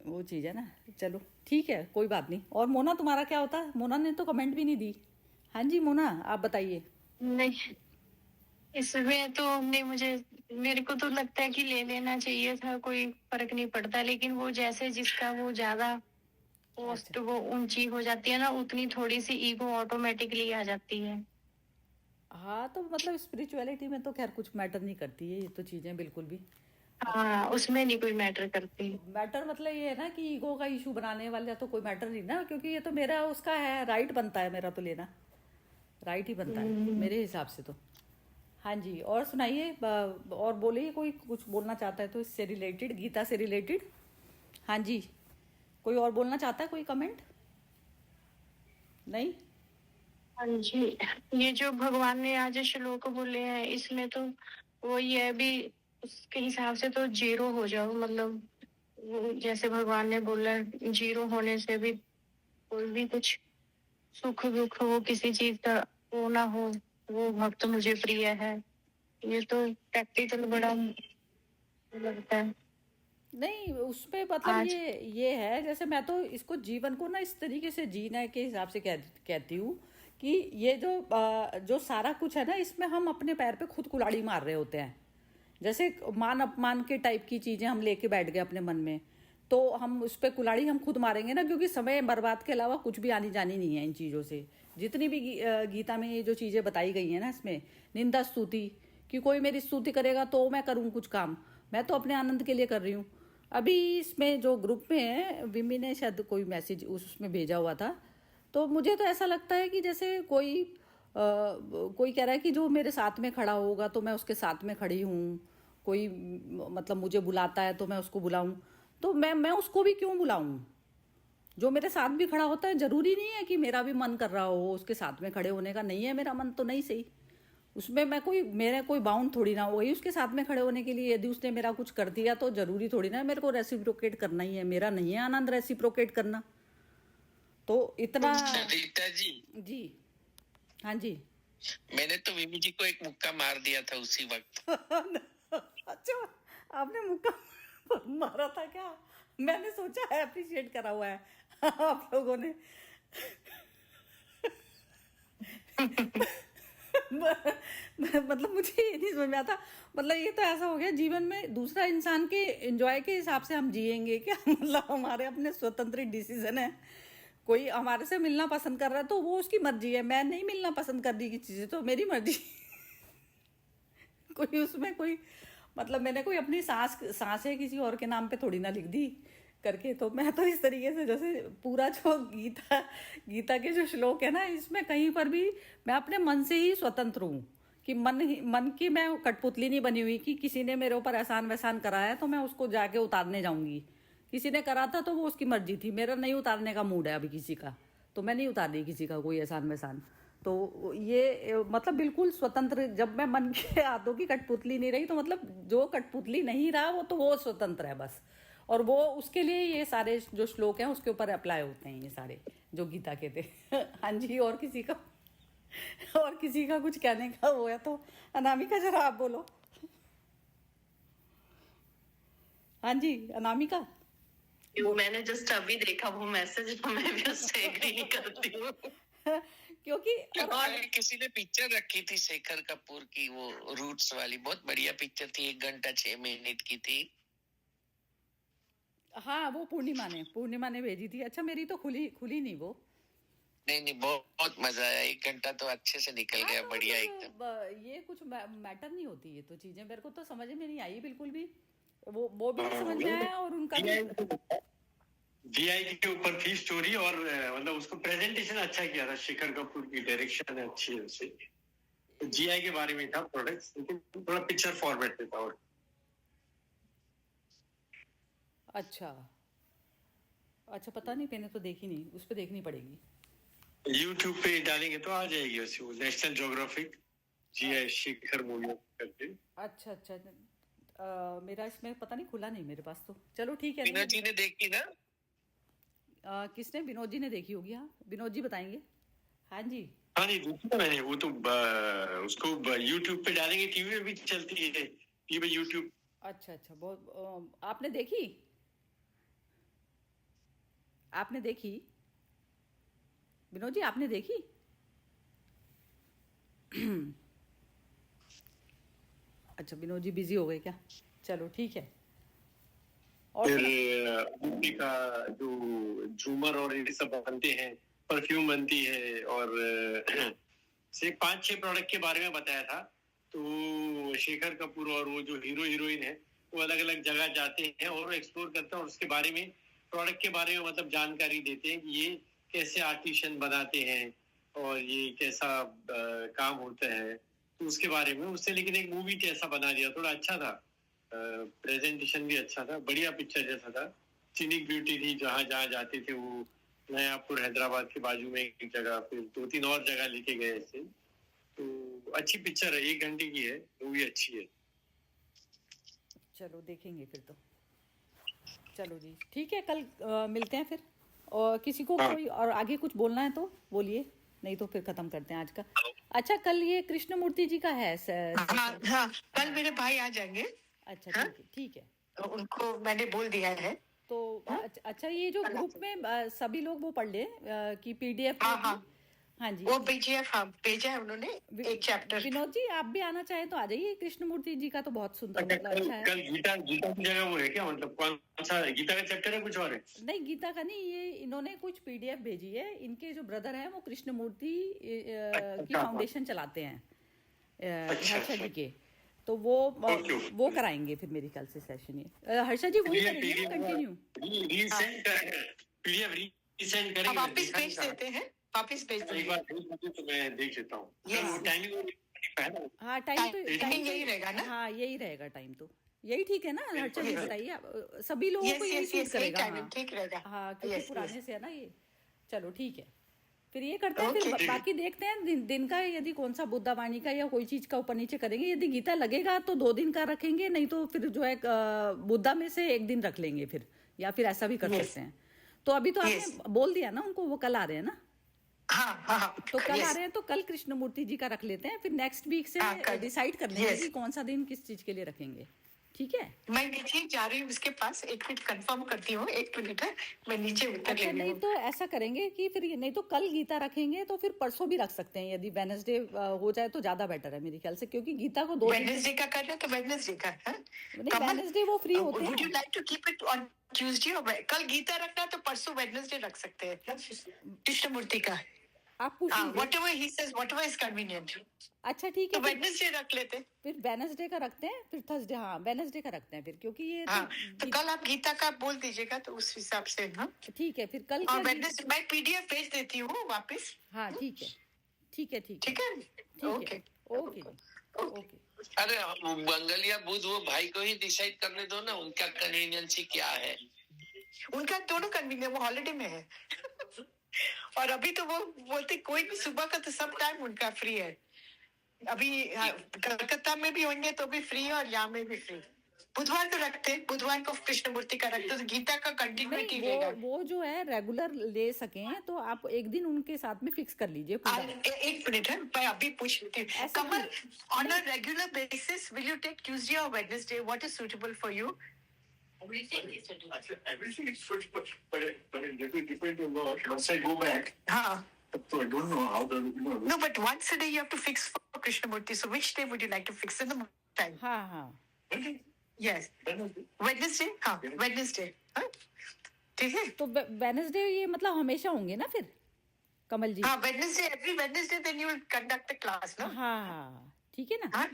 वो चीज़ है ना। चलो ठीक है, कोई बात नहीं। और मोना तुम्हारा क्या होता है? मोना ने तो कमेंट भी नहीं दी। हाँ जी मोना, आप बताइए। नहीं, इसमें तो हमने मेरे को तो लगता है कि ले लेना चाहिए था, कोई फर्क नहीं पड़ता, लेकिन वो जैसे जिसका वो ज्यादा पोस्ट वो ऊंची हो जाती है ना, उतनी थोड़ी सी ईगो ऑटोमेटिकली आ जाती है। हाँ, तो मतलब स्पिरिचुअलिटी में तो खैर कुछ मैटर नहीं करती है ये तो चीज़ें बिल्कुल भी। हाँ, उसमें नहीं कोई मैटर करती। मैटर मतलब ये है ना कि ईगो का इशू बनाने वाला तो कोई मैटर नहीं ना, क्योंकि ये तो मेरा उसका है, राइट बनता है मेरा तो लेना, राइट ही बनता है मेरे हिसाब से तो। हाँ जी, और सुनाइए, और बोलिए, कोई कुछ बोलना चाहता है तो इससे रिलेटेड, गीता से रिलेटेड। हाँ जी, कोई और बोलना चाहता है? कोई कमेंट नहीं? हाँ जी, ये जो भगवान ने आज श्लोक बोले हैं, इसमें तो वो ये भी उसके हिसाब से तो जीरो हो जाओ, मतलब वो जैसे भगवान ने बोला, जीरो होने से भी कोई भी कुछ सुख दुख हो, किसी चीज का वो ना हो, वो भक्त मुझे प्रिय है। ये तो प्रैक्टिकल बड़ा लगता है नहीं, उस पे मतलब आज। ये है, जैसे मैं तो इसको जीवन को ना इस तरीके से जीने के हिसाब से कहती हूँ कि ये जो सारा कुछ है ना, इसमें हम अपने पैर पे खुद कुल्हाड़ी मार रहे होते हैं। जैसे मान अपमान के टाइप की चीजें हम लेके बैठ गए अपने मन में, तो हम उस पे कुल्हाड़ी हम खुद मारेंगे ना, क्योंकि समय बर्बाद के अलावा कुछ भी आनी जानी नहीं है इन चीज़ों से। जितनी भी गीता में ये जो चीज़ें बताई गई हैं ना, इसमें निंदा स्तुति, कि कोई मेरी स्तुति करेगा तो मैं करूँ कुछ काम, मैं तो अपने आनंद के लिए कर रही हूँ। अभी इसमें जो ग्रुप में है, विमी ने शायद कोई मैसेज उसमें भेजा हुआ था, तो मुझे तो ऐसा लगता है कि जैसे कोई कह रहा है कि जो मेरे साथ में खड़ा होगा तो मैं उसके साथ में खड़ी हूँ, कोई मतलब मुझे बुलाता है तो मैं उसको बुलाऊं, तो मैं उसको भी क्यों बुलाऊं? जो मेरे साथ भी खड़ा होता है, जरूरी नहीं है कि मेरा भी मन कर रहा हो उसके साथ में खड़े होने का, नहीं है मेरा मन तो नहीं सही, उसमें मैं कोई मेरा कोई बाउंड थोड़ी ना हो गई उसके साथ में खड़े होने के लिए। यदि उसने मेरा कुछ कर दिया तो जरूरी थोड़ी ना है मेरे को रेसिप्रोकेट करना ही है। मेरा नहीं है आनंद रेसिप्रोकेट करना। तो इतना रीता जी, जी हाँ जी। मैंने तो विमी जी को एक मुक्का मार दिया था उसी वक्त। अच्छा, आपने मुक्का मारा था क्या? मैंने सोचा है अप्रिशिएट करा हुआ है आप लोगों ने। मतलब मुझे ये नहीं समझ में आता। मतलब ये तो ऐसा हो गया जीवन में दूसरा इंसान के एंजॉय के हिसाब से हम जिएंगे क्या? मतलब हमारे अपने स्वतंत्र डिसीजन है। कोई हमारे से मिलना पसंद कर रहा है तो वो उसकी मर्जी है। मैं नहीं मिलना पसंद कर रही किसी चीज़ तो मेरी मर्जी। कोई उसमें कोई मतलब मैंने कोई अपनी सांसें किसी और के नाम पे थोड़ी ना लिख दी करके। तो मैं तो इस तरीके से जैसे पूरा जो गीता के जो श्लोक है ना इसमें कहीं पर भी मैं अपने मन से ही स्वतंत्र हूँ कि मन की मैं कठपुतली नहीं बनी हुई कि किसी ने मेरे ऊपर एहसान वहसान कराया है तो मैं उसको जाके उतारने जाऊंगी। किसी ने करा था तो वो उसकी मर्जी थी। मेरा नहीं उतारने का मूड है अभी किसी का, तो मैं नहीं उतार रही किसी का कोई एहसान वहसान। तो ये मतलब बिल्कुल स्वतंत्र। जब मैं मन के हाथों की कठपुतली नहीं रही तो मतलब जो कठपुतली नहीं रहा वो स्वतंत्र है बस। और वो उसके लिए ये सारे जो श्लोक हैं उसके ऊपर अप्लाई होते हैं ये सारे जो गीता के थे। हाँ जी। और किसी का कुछ कहने का वो है तो अनामिका जरा आप बोलो। हाँ जी अनामिका। मैंने जस्ट अभी देखा वो मैसेज, मैं भी उससे एग्री नहीं करती हूँ। क्योंकि और किसी ने पिक्चर रखी थी शेखर कपूर की, वो रूट्स वाली, बहुत बढ़िया पिक्चर थी, 1 घंटा 6 मिनट की थी। हाँ वो पूर्णिमा ने भेजी थी। अच्छा मेरी तो खुली नहीं वो। नहीं बहुत मजा आया, 1 घंटा तो अच्छे से निकल गया, बढ़िया एकदम। ये कुछ मैटर नहीं होती। ये तो चीजें मेरे को तो समझ में नहीं आई बिल्कुल भी। वो भी नहीं समझ में आया। और उनका जीआई के ऊपर थी स्टोरी और मतलब उसको प्रेजेंटेशन अच्छा किया था। शेखर कपूर की डायरेक्शन अच्छी है उससे। तो जीआई के बारे में था प्रोडक्ट्स, लेकिन थोड़ा पिक्चर फॉर्मेट में था। और अच्छा पता नहीं, मैंने तो देखी नहीं। उस पर देखनी पड़ेगी। यूट्यूब पे डालेंगे तो आ जाएगी वैसे। वो national geographic GI Shekhar movie करके। अच्छा मेरा इसमें पता नहीं, खुला नहीं मेरे पास तो। चलो ठीक है। विनोद जी ने देखी ना? किसने? विनोद जी ने देखी होगी। हाँ विनोद जी बताएंगे। हाँ जी देखी तो मैंने। वो तो उसको यूट्यूब पे डालेंगे। टीवी में भी चलती है, टीवी पे यूट्यूब। अच्छा बहुत आपने देखी विनोद जी? आपने देखी? अच्छा विनोद जी बिजी हो गए क्या? चलो ठीक है। और फिर मूवी का जो झूमर और ये सब बनते हैं, परफ्यूम बनती है, और से 5-6 प्रोडक्ट के बारे में बताया था। तो शेखर कपूर और वो जो हीरो हीरोइन है वो अलग अलग जगह जाते हैं और एक्सप्लोर करते हैं और उसके बारे में, प्रोडक्ट के बारे में मतलब जानकारी देते हैं कि ये कैसे आर्टिशियन बनाते हैं और ये कैसा काम होता है। तो उसके बारे में उससे लेकिन एक मूवी कैसा बना दिया, थोड़ा अच्छा था। प्रेजेंटेशन भी अच्छा था, बढ़िया पिक्चर जैसा था। सीनिक ब्यूटी थी, जहाँ जहाँ जाते थे वो। नयापुर हैदराबाद के बाजू में एक जगह, फिर 2-3 और जगह लेके गए ऐसे। तो अच्छी पिक्चर है, 1 घंटे की है, मूवी अच्छी है। चलो देखेंगे फिर तो। चलो जी ठीक है, कल मिलते हैं फिर। और किसी को कोई और आगे कुछ बोलना है तो बोलिए, नहीं तो फिर खत्म करते हैं आज का। अच्छा कल ये कृष्णमूर्ति जी का है हाँ, कल मेरे भाई आ जाएंगे। अच्छा ठीक है। तो उनको मैंने बोल दिया है। तो अच्छा ये जो ग्रुप में सभी लोग वो पढ़ ले कि पीडीएफ। हाँ जी वो पीडीएफ भेजा है उन्होंने, एक चैप्टर। विनोद जी आप भी आना चाहे तो आ जाइए। कृष्णमूर्ति जी का तो बहुत सुंदर मतलब अच्छा है। कल गीता की जगह वो है क्या? मतलब कौन सा गीता का चैप्टर है, कुछ और है? नहीं गीता का नहीं, ये इन्होंने कुछ पीडीएफ भेजी है। इनके जो ब्रदर है वो कृष्णमूर्ति की फाउंडेशन चलाते हैं हर्षा जी के। तो वो कराएंगे फिर मेरी कल से सेशन। ये हर्षा जी वही करेंगे कंटिन्यू। अब वापस भेज देते हैं, वापस भेज देते हैं। तो मैं देख लेता हूँ। हाँ टाइम यही रहेगा ना? हाँ यही रहेगा टाइम तो। यही ठीक है ना हर्षा जी? बताइए सभी लोगों को यही सूट करेगा। ठीक रहेगा। हाँ क्योंकि पुराने से है ना ये। चलो ठीक है फिर ये करते हैं, फिर बाकी देखते हैं दिन का, यदि कौन सा बुद्धा वाणी का या कोई चीज का ऊपर नीचे करेंगे। यदि गीता लगेगा तो 2 दिन का रखेंगे, नहीं तो फिर जो है बुद्धा में से 1 दिन रख लेंगे फिर, या फिर ऐसा भी कर सकते हैं। तो अभी तो आपने बोल दिया ना उनको, वो कल आ रहे हैं ना? हाँ, तो कल आ रहे हैं, तो कल कृष्णमूर्ति जी का रख लेते हैं, फिर नेक्स्ट वीक से डिसाइड कर लेंगे कि कौन सा दिन किस चीज के लिए रखेंगे। ठीक है, मैं नीचे जा रही हूँ उसके पास, 1 मिनट कंफर्म करती हूँ, 1 मिनट है, मैं नीचे उतर अच्छा, रही नहीं हूँ। तो ऐसा करेंगे कि फिर नहीं तो कल गीता रखेंगे तो फिर परसों भी रख सकते हैं, यदि वेडनेसडे हो जाए तो ज्यादा बेटर है मेरे ख्याल से, क्योंकि गीता को 2 दिन। वेडनेसडे का कर रहे हैं तो वेडनेसडे का है। नहीं, वेडनेसडे वो फ्री होते वुड यू हैं। Like to keep it on Tuesday? और कल गीता रखना है तो परसों वेडनेसडे रख सकते हैं कृष्णमूर्ति का। आप पूछ लीजिए। Whatever he says, whatever is convenient. अच्छा ठीक तो है, वेडनेसडे रख लेते हैं। फिर वेडनेसडे का रखते हैं, फिर थर्सडे, हाँ वेडनेसडे का रखते हैं फिर, क्योंकि ये हाँ, तो कल आप गीता का बोल दीजिएगा तो उस हिसाब से। हाँ ठीक है, फिर कल और वेडनेसडे मैं पीडीएफ भेज देती हूँ वापस। हाँ ठीक है, ठीक है, ठीक है, ठीक है, ठीक है, ओके ओके ओके। अरे मंगल या बुध वो भाई को ही डिसाइड करने दो ना, उनका कन्वीनियंस क्या है। उनका दोनों कन्वीनियंट, वो हॉलिडे में है और अभी तो वो बोलते कोई भी सुबह का तो सब टाइम उनका फ्री है। अभी कलकत्ता में भी होंगे तो भी फ्री है और यहाँ में भी फ्री। बुधवार को रखते हैं, बुधवार को कृष्णमूर्ति का रखते हैं, तो गीता का कंटिन्यूटी नहीं, रहेगा। वो जो है रेगुलर ले सकें तो आप 1 दिन उनके साथ में फिक्स कर लीजिए पूरा। 1 मिनट है, मैं अभी पूछ लेती हूँ। ऐसा Kamal, on a regular basis will you take Tuesday और Wednesday? What is suitable for you? Everything is good, but it will depend on once I go back. हाँ, So I don't know how the no, but once a day you have to fix for Krishnamurti. So which day would you like to fix in the time? हाँ हाँ Yes, Wednesday. हाँ, Wednesday. हाँ, ठीक है। तो Wednesday ये मतलब हमेशा होंगे ना फिर कमल जी? हाँ, Wednesday, every Wednesday then you will conduct the class, no? हाँ ठीक है ना? हाँ,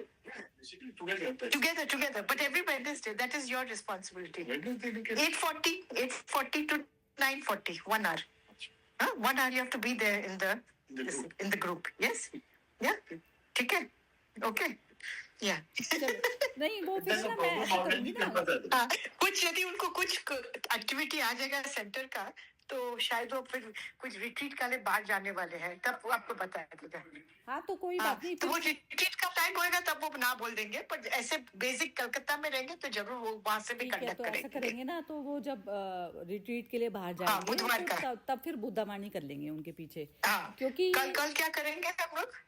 basically together. together, but every Wednesday, that is your responsibility. Wednesday we can 8:40 to 9:40, 1 hour. 1 hour you have to be there in the group. Yes, yeah, ठीक है, okay, yeah. चलो, नहीं वो फिर That's ना a मैं problem ऐसा already. करूंगी ना। हाँ, कुछ यदि उनको कुछ एक्टिविटी आ जाएगा सेंटर का तो शायद वो फिर कुछ रिट्रीट के लिए बाहर जाने वाले हैं, तब वो आपको बता देगा। हाँ तो कोई हाँ, बात नहीं, तो वो रिट्रीट का टाइम होएगा तब वो ना बोल देंगे, पर ऐसे बेसिक कलकत्ता में रहेंगे तो जरूर वो वहां से भी ठीक है, कंडक्ट तो ऐसा करेंगे। करेंगे ना, तो वो जब रिट्रीट के लिए बाहर हाँ, जाएंगे बुधवार तो का। तब फिर बुद्धावाणी कर लेंगे उनके पीछे, हाँ, क्योंकि कल क्या करेंगे हम लोग?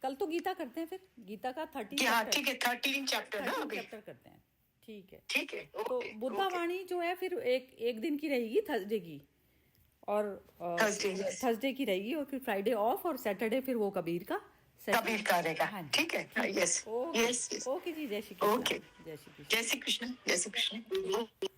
कल तो गीता करते हैं, फिर गीता का 13 हाँ ठीक है, 13 चैप्टर ना अभी। चैप्टर करते हैं। ठीक है, ठीक है, तो ओके, बुद्धावाणी जो है फिर एक दिन की रहेगी, थर्सडे की, और Thursday, थर्सडे की रहेगी, और फिर फ्राइडे ऑफ, और सैटरडे फिर वो कबीर का session। कबीर का रहेगा। हाँ जी, ठीक है, यस ओके यस, ओके जी, जय श्री कृष्ण। ओके, जय श्री कृष्ण। जय श्री कृष्ण, जय श्री कृष्ण।